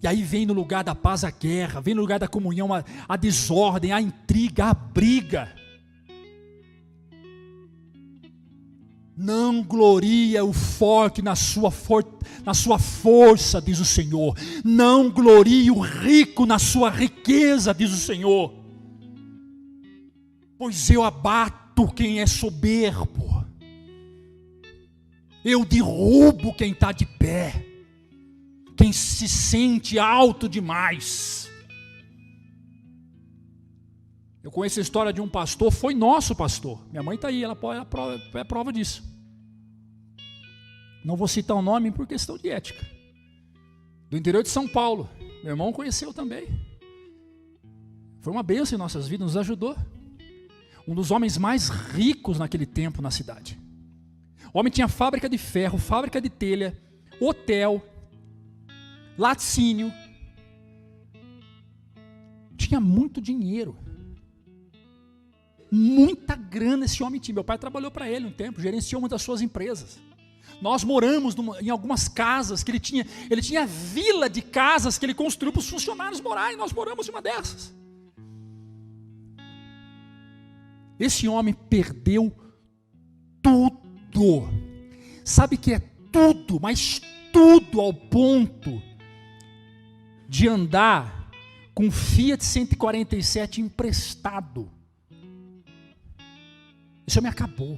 E aí vem no lugar da paz a guerra, vem no lugar da comunhão a desordem, a intriga, a briga. Não gloria o forte na sua força, diz o Senhor. Não glorie o rico na sua riqueza, diz o Senhor. Pois eu abato quem é soberbo. Eu derrubo quem está de pé. Quem se sente alto demais. Eu conheço a história de um pastor, foi nosso pastor. Minha mãe está aí, ela é prova disso. Não vou citar o nome por questão de ética. Do interior de São Paulo. Meu irmão conheceu também. Foi uma bênção em nossas vidas, nos ajudou. Um dos homens mais ricos naquele tempo na cidade. O homem tinha fábrica de ferro, fábrica de telha, hotel, laticínio. Tinha muito dinheiro. Muita grana esse homem tinha. Meu pai trabalhou para ele um tempo, gerenciou uma das suas empresas. Nós moramos em algumas casas que ele tinha. Ele tinha vila de casas que ele construiu para os funcionários morarem. Nós moramos em uma dessas. Esse homem perdeu tudo. Sabe que é tudo, mas tudo ao ponto de andar com Fiat 147 emprestado. Esse homem acabou.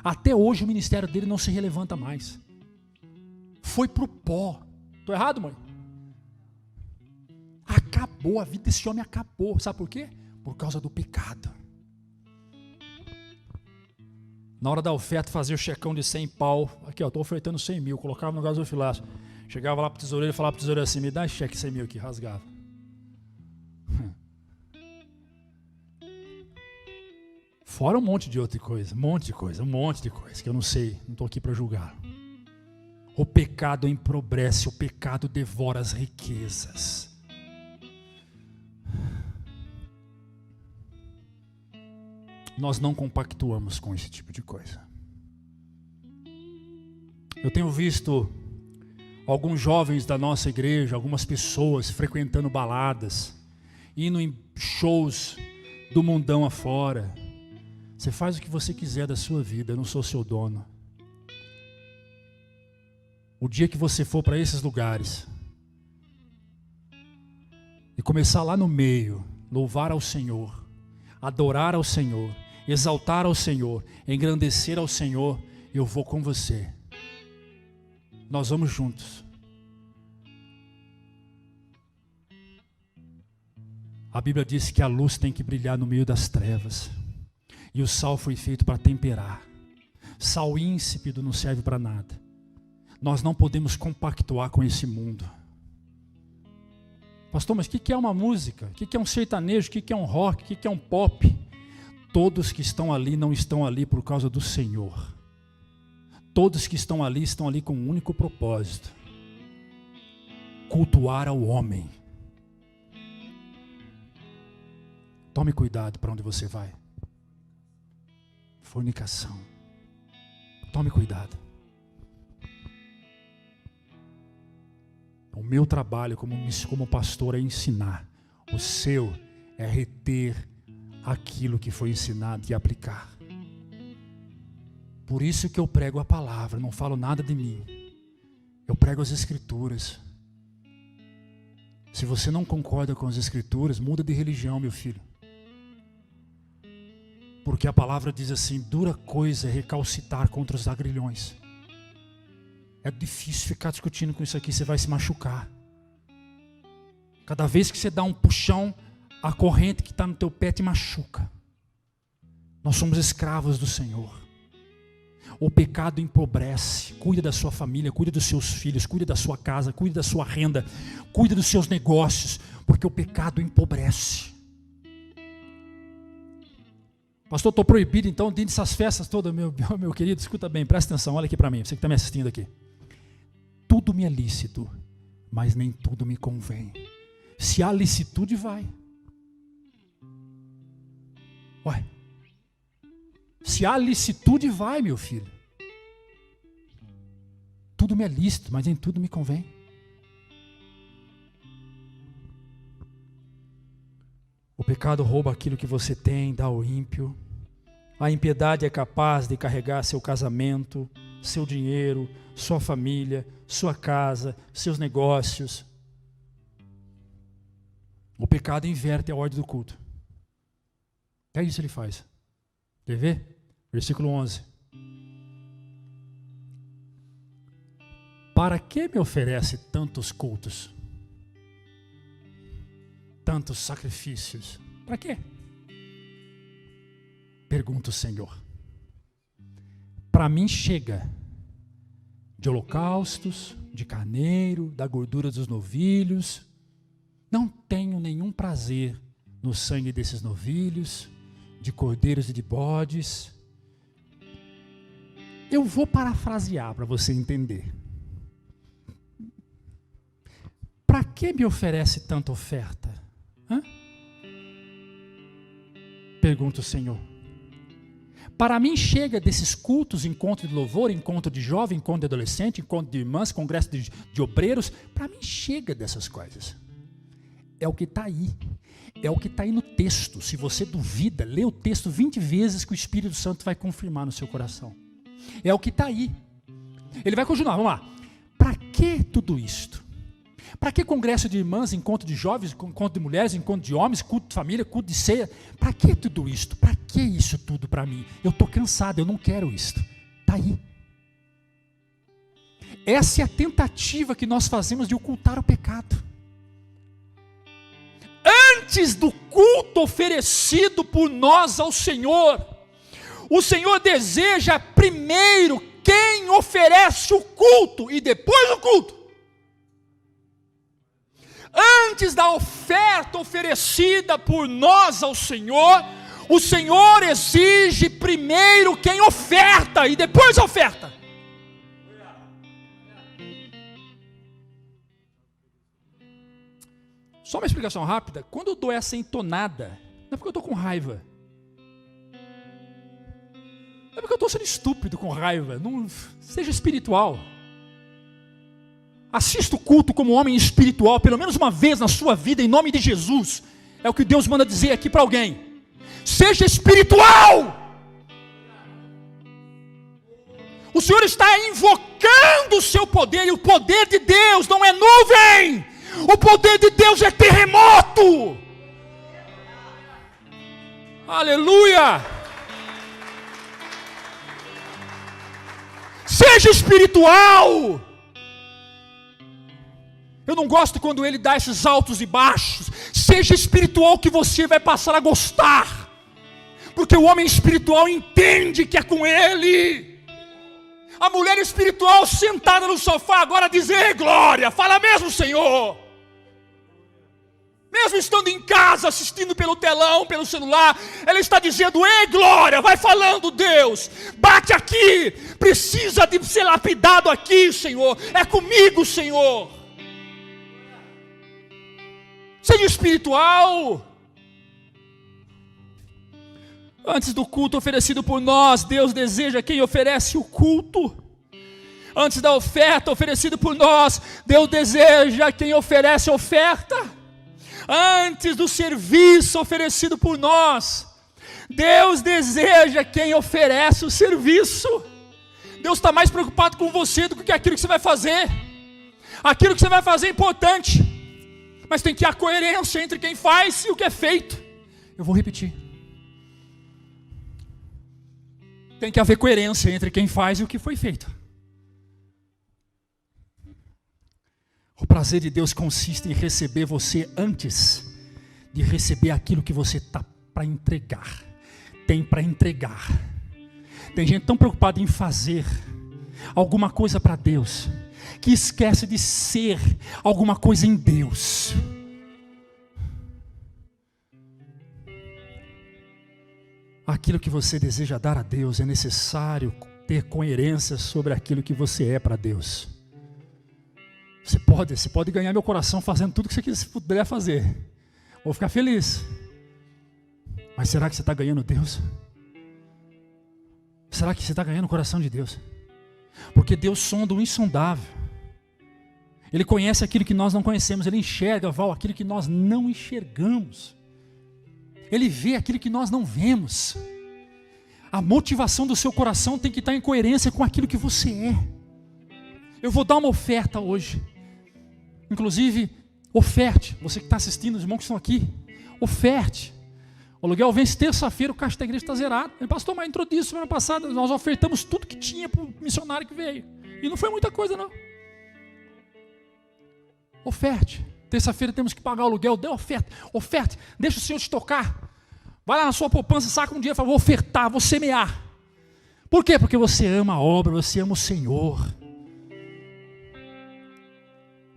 Até hoje o ministério dele não se relevanta mais. Foi pro pó. Estou errado, mãe? Acabou, a vida desse homem acabou. Sabe por quê? Por causa do pecado. Na hora da oferta, fazia o checão de 100 pau. Aqui, estou ofertando 100 mil. Colocava no gasofilaço. Chegava lá para o tesoureiro e falava para o tesoureiro assim: me dá esse cheque 100 mil aqui. Rasgava. Fora um monte de outra coisa. Um monte de coisa que eu não sei. Não estou aqui para julgar. O pecado empobrece. O pecado devora as riquezas. Nós não compactuamos com esse tipo de coisa. Eu tenho visto alguns jovens da nossa igreja, algumas pessoas frequentando baladas, indo em shows do mundão afora. Você faz o que você quiser da sua vida, eu não sou seu dono. O dia que você for para esses lugares e começar lá no meio, louvar ao Senhor, adorar ao Senhor, exaltar ao Senhor, engrandecer ao Senhor, eu vou com você. Nós vamos juntos. A Bíblia diz que a luz tem que brilhar no meio das trevas. E o sal foi feito para temperar. Sal ínsipido não serve para nada. Nós não podemos compactuar com esse mundo. Pastor, mas o que é uma música? O que é um sertanejo? O que é um rock? O que é um pop? Todos que estão ali não estão ali por causa do Senhor. Todos que estão ali com um único propósito: cultuar ao homem. Tome cuidado para onde você vai. Fornicação. Tome cuidado. O meu trabalho como pastor é ensinar. O seu é reter aquilo que foi ensinado e aplicar. Por isso que eu prego a palavra, não falo nada de mim. Eu prego as Escrituras. Se você não concorda com as Escrituras, muda de religião, meu filho. Porque a palavra diz assim: dura coisa é recalcitar contra os agrilhões. É difícil ficar discutindo com isso aqui, você vai se machucar. Cada vez que você dá um puxão, a corrente que está no teu pé te machuca. Nós somos escravos do Senhor. O pecado empobrece. Cuida da sua família, cuida dos seus filhos, cuida da sua casa, cuida da sua renda, cuida dos seus negócios, porque o pecado empobrece. Pastor, estou proibido então dentro dessas festas todas, meu querido, escuta bem, presta atenção, olha aqui para mim, você que está me assistindo aqui. Tudo me é lícito, mas nem tudo me convém. Se há licitude, vai. Ué. Se há licitude, vai, meu filho. Tudo me é lícito, mas em tudo me convém. O pecado rouba aquilo que você tem, dá ao ímpio. A impiedade é capaz de carregar seu casamento, seu dinheiro, sua família, sua casa, seus negócios. O pecado inverte a ordem do culto. É isso que ele faz. Quer ver? Versículo 11. Para que me oferece tantos cultos? Tantos sacrifícios? Para quê? Pergunta o Senhor. Para mim chega de holocaustos, de carneiro, da gordura dos novilhos. Não tenho nenhum prazer no sangue desses novilhos, de cordeiros e de bodes. Eu vou parafrasear para você entender. Para que me oferece tanta oferta? Hã? Pergunta o Senhor. Para mim chega desses cultos, encontro de louvor, encontro de jovem, encontro de adolescente, encontro de irmãs, congresso de obreiros. Para mim chega dessas coisas. É o que está aí. É o que está aí no texto. Se você duvida, lê o texto 20 vezes que o Espírito Santo vai confirmar no seu coração. É o que está aí. Ele vai continuar, vamos lá. Para que tudo isto? Para que congresso de irmãs, encontro de jovens, encontro de mulheres, encontro de homens, culto de família, culto de ceia? Para que tudo isto? Para que isso tudo para mim? Eu estou cansado, eu não quero isto. Está aí. Essa é a tentativa que nós fazemos de ocultar o pecado. Antes do culto oferecido por nós ao Senhor, o Senhor deseja primeiro quem oferece o culto e depois o culto. Antes da oferta oferecida por nós ao Senhor, o Senhor exige primeiro quem oferta e depois a oferta. Só uma explicação rápida. Quando eu dou essa entonada, não é porque eu estou com raiva. Não é porque eu estou sendo estúpido com raiva. Não, seja espiritual. Assista o culto como homem espiritual, pelo menos uma vez na sua vida, em nome de Jesus. É o que Deus manda dizer aqui para alguém. Seja espiritual. O Senhor está invocando o seu poder, e o poder de Deus não é nuvem. O poder de Deus é terremoto. Aleluia. Seja espiritual. Eu não gosto quando ele dá esses altos e baixos. Seja espiritual que você vai passar a gostar. Porque o homem espiritual entende que é com ele. A mulher espiritual sentada no sofá agora diz: ei, glória, fala mesmo, Senhor. Mesmo estando em casa, assistindo pelo telão, pelo celular, ela está dizendo: ei, glória, vai falando, Deus, bate aqui, precisa de ser lapidado aqui, Senhor, é comigo, Senhor. Seja espiritual. Antes do culto oferecido por nós, Deus deseja quem oferece o culto. Antes da oferta oferecida por nós, Deus deseja quem oferece a oferta. Antes do serviço oferecido por nós, Deus deseja quem oferece o serviço. Deus está mais preocupado com você do que aquilo que você vai fazer. Aquilo que você vai fazer é importante, mas tem que haver coerência entre quem faz e o que é feito. Eu vou repetir. Tem que haver coerência entre quem faz e o que foi feito. O prazer de Deus consiste em receber você antes de receber aquilo que você está para entregar. Tem para entregar. Tem gente tão preocupada em fazer alguma coisa para Deus, que esquece de ser alguma coisa em Deus. Aquilo que você deseja dar a Deus, é necessário ter coerência sobre aquilo que você é para Deus. Você pode ganhar meu coração fazendo tudo que você puder fazer. Vou ficar feliz. Mas será que você está ganhando Deus? Será que você está ganhando o coração de Deus? Porque Deus sonda o insondável. Ele conhece aquilo que nós não conhecemos. Ele enxerga, Val, aquilo que nós não enxergamos. Ele vê aquilo que nós não vemos. A motivação do seu coração tem que estar em coerência com aquilo que você é. Eu vou dar uma oferta hoje. Inclusive, oferte. Você que está assistindo, os irmãos que estão aqui, oferte. O aluguel vence terça-feira, o caixa da igreja está zerado. Ele, pastor, mas entrou disso semana passada, nós ofertamos tudo que tinha para o missionário que veio. E não foi muita coisa, não. Oferte. Terça-feira temos que pagar o aluguel, dê oferta. Oferte, deixa o Senhor te tocar. Vai lá na sua poupança, saca um dinheiro e fala, vou ofertar, vou semear. Por quê? Porque você ama a obra, você ama o Senhor.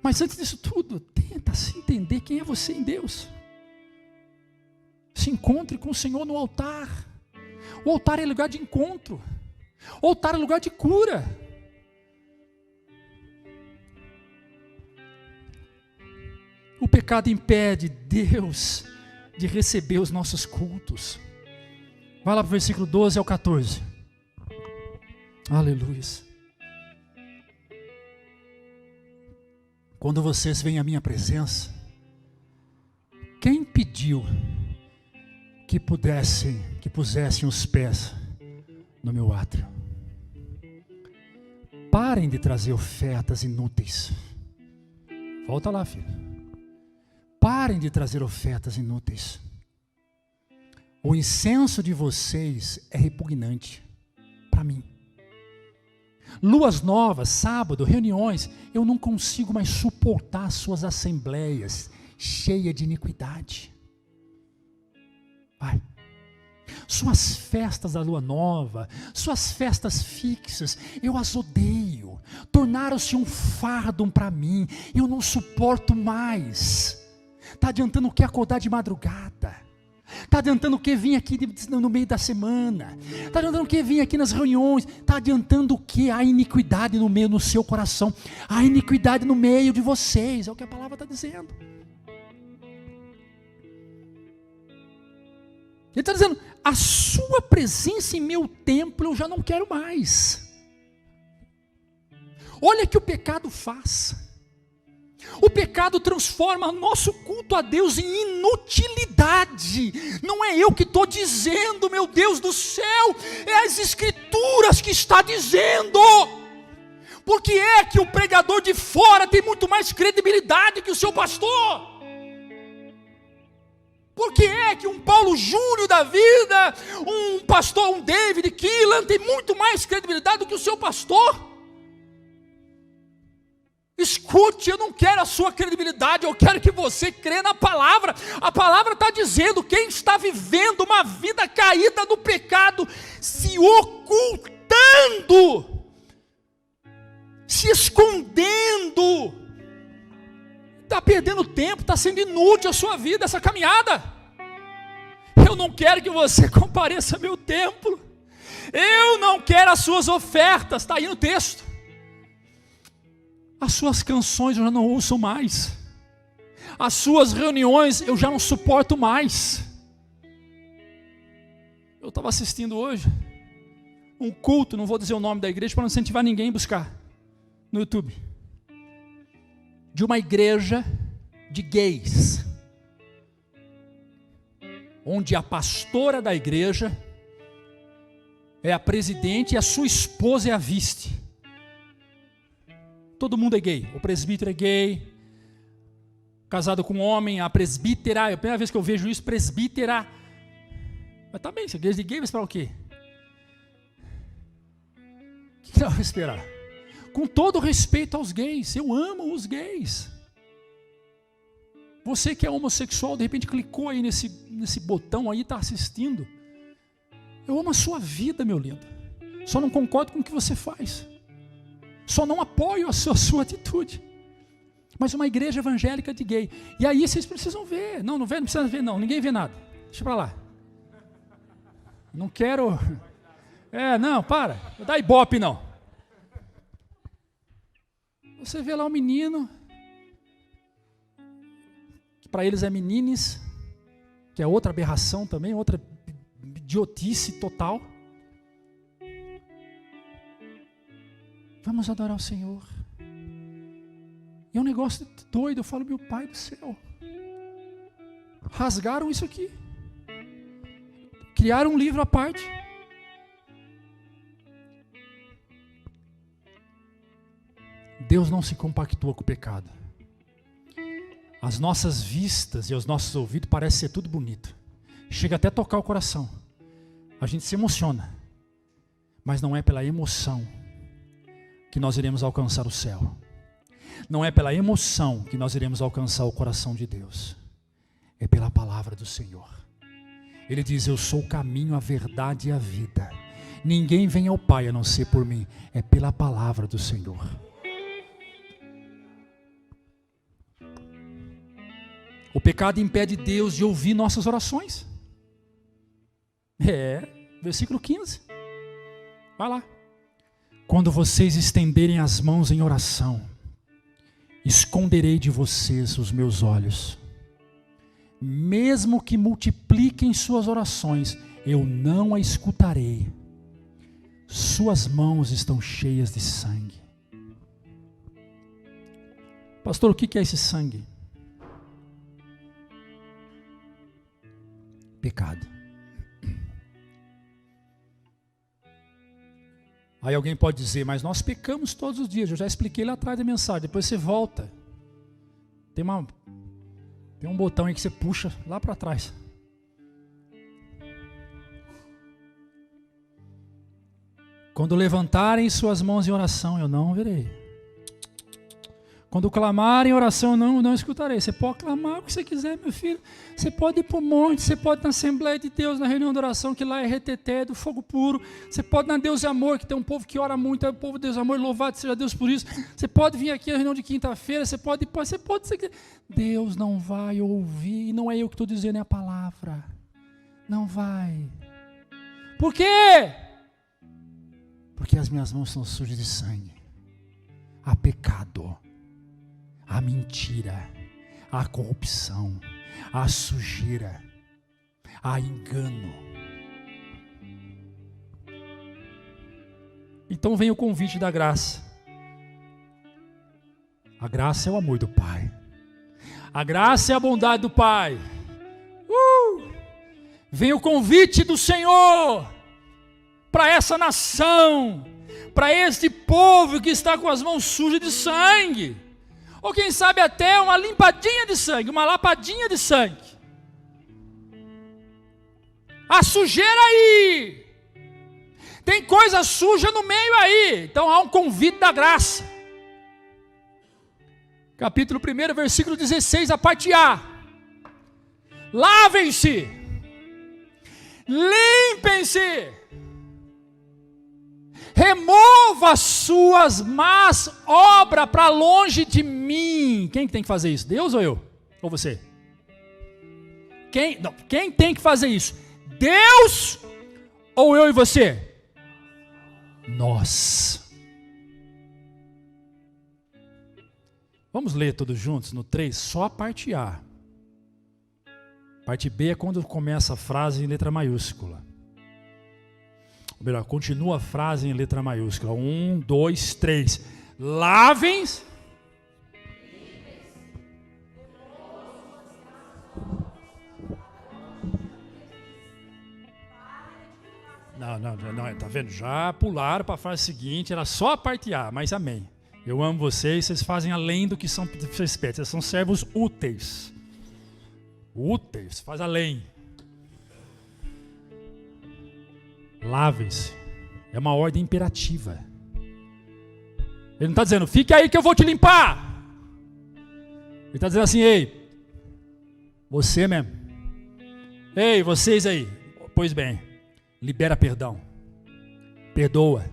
Mas antes disso tudo, tenta se entender quem é você em Deus. Se encontre com o Senhor no altar. O altar é lugar de encontro. O altar é lugar de cura. O pecado impede Deus de receber os nossos cultos. Vai lá para o versículo 12 ao 14. Aleluia. Quando vocês vêm à minha presença, quem pediu que pusessem os pés no meu átrio? Parem de trazer ofertas inúteis. Volta lá, filho. Parem de trazer ofertas inúteis. O incenso de vocês é repugnante para mim. Luas novas, sábado, reuniões, eu não consigo mais suportar suas assembleias cheias de iniquidade. Vai. Suas festas da lua nova, suas festas fixas, eu as odeio. Tornaram-se um fardo para mim, eu não suporto mais. Está adiantando o que acordar de madrugada? Está adiantando o que vir aqui no meio da semana? Está adiantando o que vir aqui nas reuniões? Está adiantando o que? A iniquidade no seu coração. A iniquidade no meio de vocês. É o que a palavra está dizendo. Ele está dizendo, a sua presença em meu templo eu já não quero mais. Olha o que o pecado faz. O pecado transforma nosso culto a Deus em inutilidade. Não é eu que estou dizendo, meu Deus do céu, é as Escrituras que está dizendo. Por que é que o pregador de fora tem muito mais credibilidade que o seu pastor? Por que é que um Paulo Júnior da vida, um pastor, um David Keelan, tem muito mais credibilidade do que o seu pastor? Escute, eu não quero a sua credibilidade, eu quero que você crê na palavra. A palavra está dizendo, quem está vivendo uma vida caída no pecado, se ocultando, se escondendo, está perdendo tempo, está sendo inútil a sua vida, essa caminhada. Eu não quero que você compareça ao meu templo, eu não quero as suas ofertas, está aí no texto. As suas canções eu já não ouço mais. As suas reuniões eu já não suporto mais. Eu estava assistindo hoje um culto, não vou dizer o nome da igreja para não incentivar ninguém a buscar no YouTube, de uma igreja de gays, onde a pastora da igreja é a presidente e a sua esposa é a vice. Todo mundo é gay, o presbítero é gay, casado com um homem, a presbítera, é a primeira vez que eu vejo isso, presbítera. Mas tá bem, se a igreja de gay vai esperar o quê? O que ela vai esperar? Com todo respeito aos gays, eu amo os gays. Você que é homossexual, de repente clicou aí nesse botão aí, está assistindo. Eu amo a sua vida, meu lindo. Só não concordo com o que você faz. Só não apoio a sua atitude. Mas uma igreja evangélica de gay. E aí vocês precisam ver. Não precisa ver não. Ninguém vê nada. Deixa pra lá. Não quero... não, para. Não dá ibope não. Você vê lá um menino, que para eles é menines, que é outra aberração também, outra idiotice total. Vamos adorar o Senhor. E é um negócio doido, eu falo, meu Pai do céu. Rasgaram isso aqui. Criaram um livro à parte. Deus não se compactua com o pecado. As nossas vistas e os nossos ouvidos parecem ser tudo bonito. Chega até a tocar o coração. A gente se emociona. Mas não é pela emoção que nós iremos alcançar o céu. Não é pela emoção que nós iremos alcançar o coração de Deus. É pela palavra do Senhor. Ele diz, eu sou o caminho, a verdade e a vida. Ninguém vem ao Pai a não ser por mim. É pela palavra do Senhor. O pecado impede Deus de ouvir nossas orações. Versículo 15. Vai lá. Quando vocês estenderem as mãos em oração, esconderei de vocês os meus olhos. Mesmo que multipliquem suas orações, eu não a escutarei. Suas mãos estão cheias de sangue. Pastor, o que é esse sangue? Pecado. Aí alguém pode dizer, mas nós pecamos todos os dias. Eu já expliquei lá atrás da mensagem. Depois você volta. Tem um botão aí que você puxa lá para trás. Quando levantarem suas mãos em oração, eu não ouvirei. Quando clamarem em oração, eu não escutarei. Você pode clamar o que você quiser, meu filho. Você pode ir para o monte, você pode ir na Assembleia de Deus, na reunião de oração, que lá é reteté, do fogo puro. Você pode ir na Deus e Amor, que tem um povo que ora muito, é o povo de Deus e Amor, louvado seja Deus por isso. Você pode vir aqui na reunião de quinta-feira, você pode. Deus não vai ouvir, e não é eu que estou dizendo, é a palavra. Não vai. Por quê? Porque as minhas mãos são sujas de sangue. Há pecado. A mentira, a corrupção, a sujeira, a engano. Então vem o convite da graça. A graça é o amor do Pai. A graça é a bondade do Pai. Vem o convite do Senhor para essa nação, para este povo que está com as mãos sujas de sangue. Ou quem sabe até uma limpadinha de sangue, uma lapadinha de sangue. A sujeira aí. Tem coisa suja no meio aí. Então há um convite da graça. Capítulo 1, versículo 16, a parte A. Lavem-se. Limpem-se. Remova as suas más obras para longe de mim. Quem tem que fazer isso? Deus ou eu? Ou você? Quem tem que fazer isso? Deus ou eu e você? Nós. Vamos ler todos juntos no 3, só a parte A. Parte B é quando começa a frase em letra maiúscula. Ou melhor, continua a frase em letra maiúscula. 1, 2, 3. Lavem. Não, tá vendo? Já pularam para a frase seguinte, era só a parte A, mas amém. Eu amo vocês, vocês fazem além do que são vocês pedem, vocês são servos úteis. Úteis, faz além. Lavem-se. É uma ordem imperativa. Ele não está dizendo, fique aí que eu vou te limpar. Ele está dizendo assim, ei, você mesmo. Ei, vocês aí. Pois bem, libera perdão. Perdoa.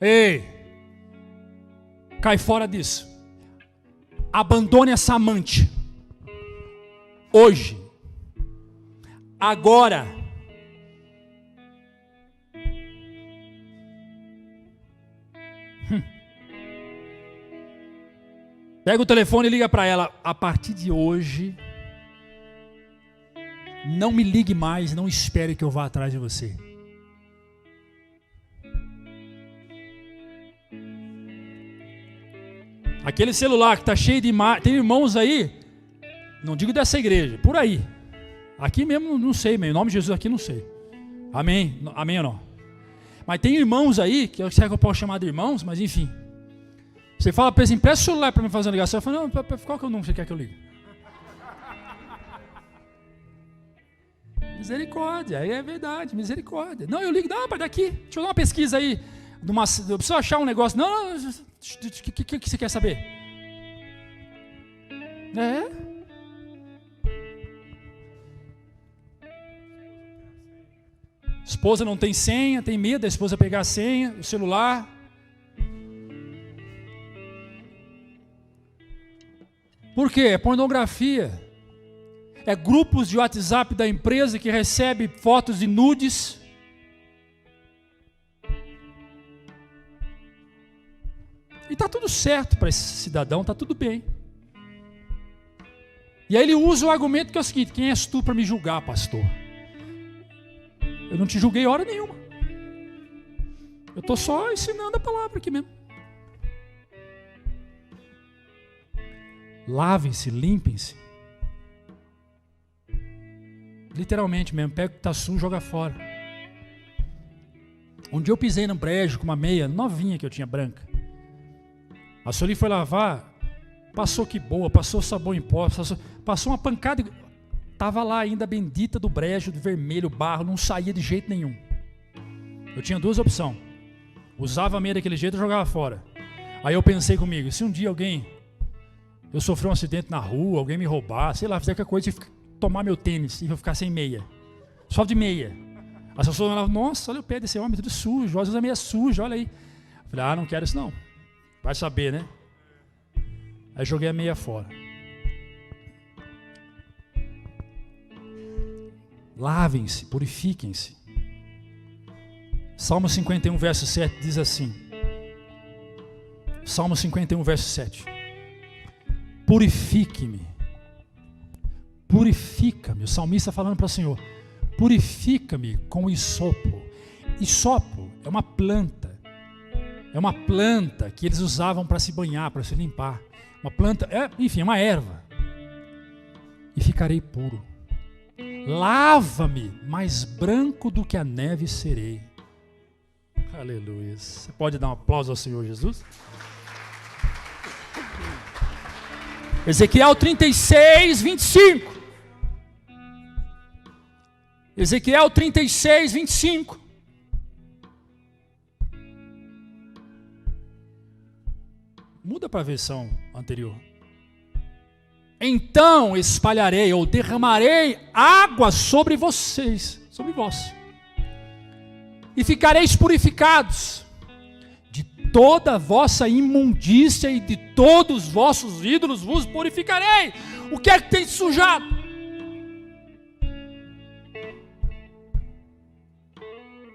Ei, cai fora disso. Abandone essa amante. Hoje. Agora. Pega o telefone e liga para ela. A partir de hoje, não me ligue mais, não espere que eu vá atrás de você. Aquele celular que está cheio de tem irmãos aí, não digo dessa igreja, por aí. Aqui mesmo não sei, em nome de Jesus aqui não sei. Amém? Amém ou não? Mas tem irmãos aí, que eu sei que eu posso chamar de irmãos, mas enfim. Você fala para eles, empresta o celular para me fazer uma ligação. Eu falo, não, qual que é o número que você quer que eu ligue? Misericórdia, aí é verdade, misericórdia. Não, eu ligo, não, para daqui. Deixa eu dar uma pesquisa aí. Eu preciso achar um negócio. Não, o que você quer saber? Esposa não tem senha, tem medo da esposa pegar a senha, o celular. Por quê? É pornografia. É grupos de WhatsApp da empresa que recebe fotos de nudes. E está tudo certo para esse cidadão, está tudo bem. E aí ele usa o argumento que é o seguinte: quem és tu para me julgar, pastor? Eu não te julguei hora nenhuma. Eu estou só ensinando a palavra aqui mesmo. Lavem-se, limpem-se. Literalmente mesmo, pega o que está sujo e joga fora. Um dia eu pisei no brejo com uma meia novinha que eu tinha branca. A Sueli foi lavar, passou que boa, passou sabão em pó, passou uma pancada. Estava lá ainda a bendita do brejo, do vermelho, barro, não saía de jeito nenhum. Eu tinha duas opções. Usava a meia daquele jeito e jogava fora. Aí eu pensei comigo, se um dia eu sofrer um acidente na rua, alguém me roubar, sei lá, fizer qualquer coisa, tomar meu tênis e eu ficar sem meia. Só de meia. As pessoas falavam, nossa, olha o pé desse homem, tudo sujo, usa meia suja, olha aí. Eu falei, não quero isso não. Vai saber, né? Aí joguei a meia fora. Lavem-se, purifiquem-se. Salmo 51, verso 7 diz assim. Salmo 51, verso 7. Purifique-me. Purifica-me. O salmista falando para o Senhor. Purifica-me com hisopo. Hisopo é uma planta. É uma planta que eles usavam para se banhar, para se limpar. Uma planta, enfim, é uma erva. E ficarei puro. Lava-me, mais branco do que a neve serei. Aleluia. Você pode dar um aplauso ao Senhor Jesus? Ezequiel 36, 25. Ezequiel 36, 25. Muda para a versão anterior. Então espalharei ou derramarei água sobre vocês, sobre vós, e ficareis purificados de toda a vossa imundícia e de todos os vossos ídolos vos purificarei. O que é que tem sujado?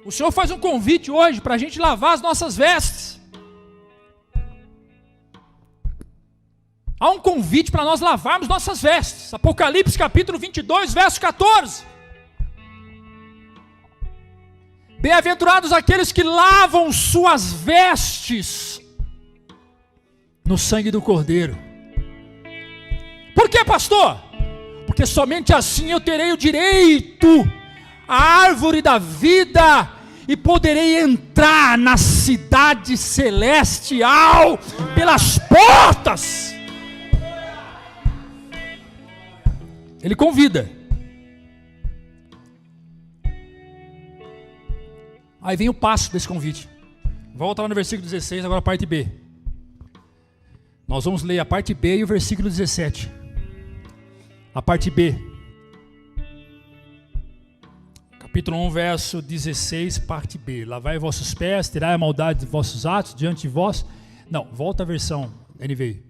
O Senhor faz um convite hoje para a gente lavar as nossas vestes. Há um convite para nós lavarmos nossas vestes. Apocalipse capítulo 22, verso 14. Bem-aventurados aqueles que lavam suas vestes no sangue do Cordeiro. Por que, pastor? Porque somente assim eu terei o direito à árvore da vida e poderei entrar na cidade celestial pelas portas. Ele convida. Aí vem o passo desse convite. Volta lá no versículo 16, agora a parte B. Nós vamos ler a parte B e o versículo 17. A parte B. Capítulo 1, verso 16, parte B. Lavai vossos pés, tirai a maldade de vossos atos diante de vós. Não, volta a versão NVI.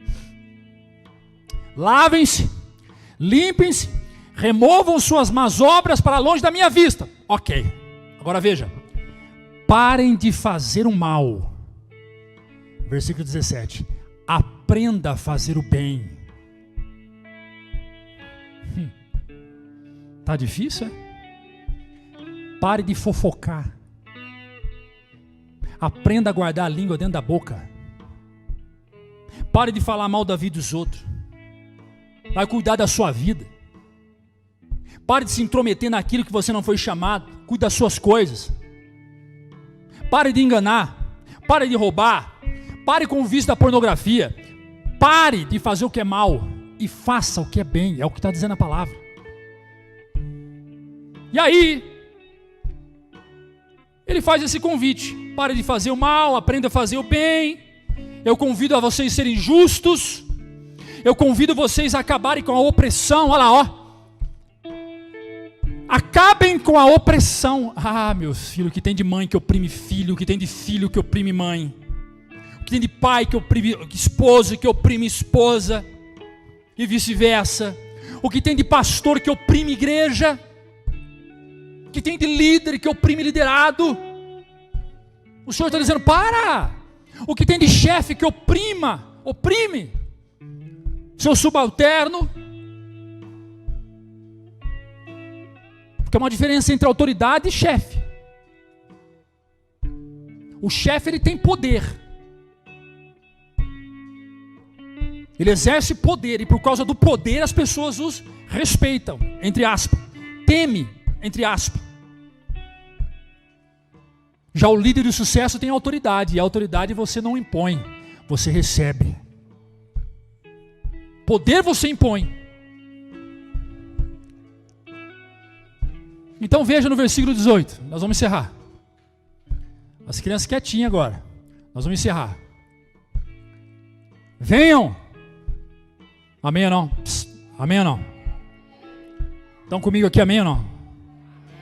Lavem-se, limpem-se, removam suas más obras para longe da minha vista. Ok, agora veja. Parem de fazer o mal. Versículo 17. aprenda a fazer o bem. Tá difícil, é? Pare de fofocar. Aprenda a guardar a língua dentro da boca. Pare de falar mal da vida dos outros. Vai cuidar da sua vida. Pare de se intrometer naquilo que você não foi chamado. Cuide das suas coisas. Pare de enganar. Pare de roubar. Pare com o vício da pornografia. Pare de fazer o que é mal e faça o que é bem. É o que está dizendo a palavra. E aí, ele faz esse convite. Pare de fazer o mal, aprenda a fazer o bem. Eu convido a vocês a serem justos. Eu convido vocês a acabarem com a opressão. Olha lá, ó. Acabem com a opressão. Ah, meus filhos, o que tem de mãe que oprime filho, o que tem de filho que oprime mãe, o que tem de pai que oprime esposo, que oprime esposa, e vice-versa. O que tem de pastor que oprime igreja, o que tem de líder que oprime liderado. O Senhor está dizendo, para! O que tem de chefe que oprime seu subalterno. Porque é uma diferença entre autoridade e chefe. O chefe, ele tem poder. Ele exerce poder, e por causa do poder as pessoas os respeitam, entre aspas. Teme, entre aspas. Já o líder de sucesso tem autoridade, e a autoridade você não impõe, você recebe. Poder você impõe. Então veja no versículo 18, nós vamos encerrar. As crianças quietinhas agora, nós vamos encerrar. Venham. Amém ou não? Psst. Amém ou não? Estão comigo aqui, amém ou não?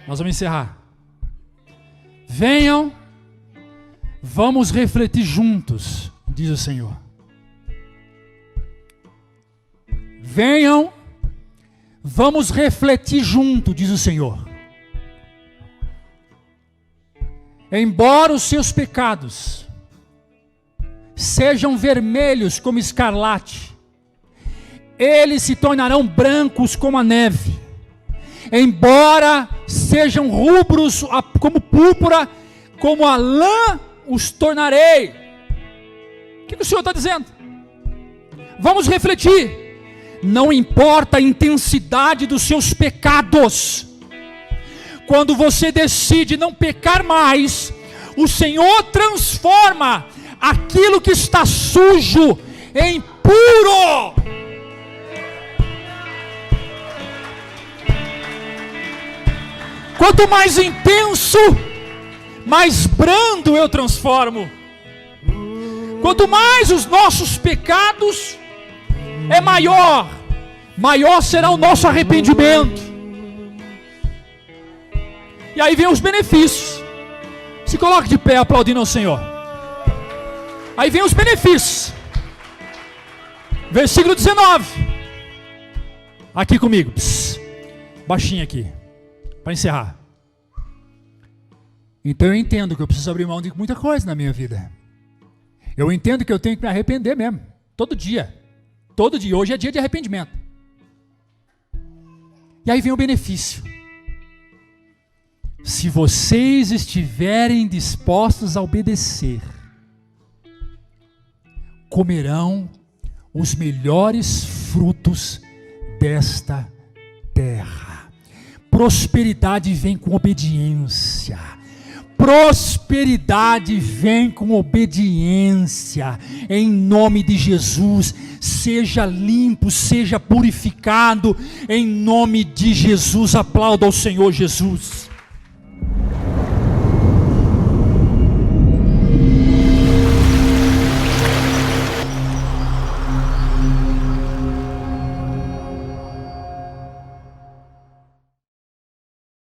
Nós vamos encerrar. Venham, vamos refletir juntos, diz o Senhor. Venham, vamos refletir juntos, diz o Senhor. Embora os seus pecados sejam vermelhos como escarlate, eles se tornarão brancos como a neve. Embora sejam rubros como púrpura, como a lã os tornarei. O que o Senhor está dizendo? Vamos refletir. Não importa a intensidade dos seus pecados. Quando você decide não pecar mais, o Senhor transforma aquilo que está sujo em puro. Quanto mais intenso, mais brando eu transformo. Quanto mais os nossos pecados é maior será o nosso arrependimento. E aí vem os benefícios. Se coloque de pé aplaudindo ao Senhor. Aí vem os benefícios. Versículo 19. Aqui comigo. Psst. Baixinho aqui. Para encerrar. Então eu entendo que eu preciso abrir mão de muita coisa na minha vida. Eu entendo que eu tenho que me arrepender mesmo. Todo dia. Todo dia. Hoje é dia de arrependimento. E aí vem o benefício. Se vocês estiverem dispostos a obedecer, comerão os melhores frutos desta terra. Prosperidade vem com obediência. Prosperidade vem com obediência. Em nome de Jesus, seja limpo, seja purificado. Em nome de Jesus, aplauda ao Senhor Jesus.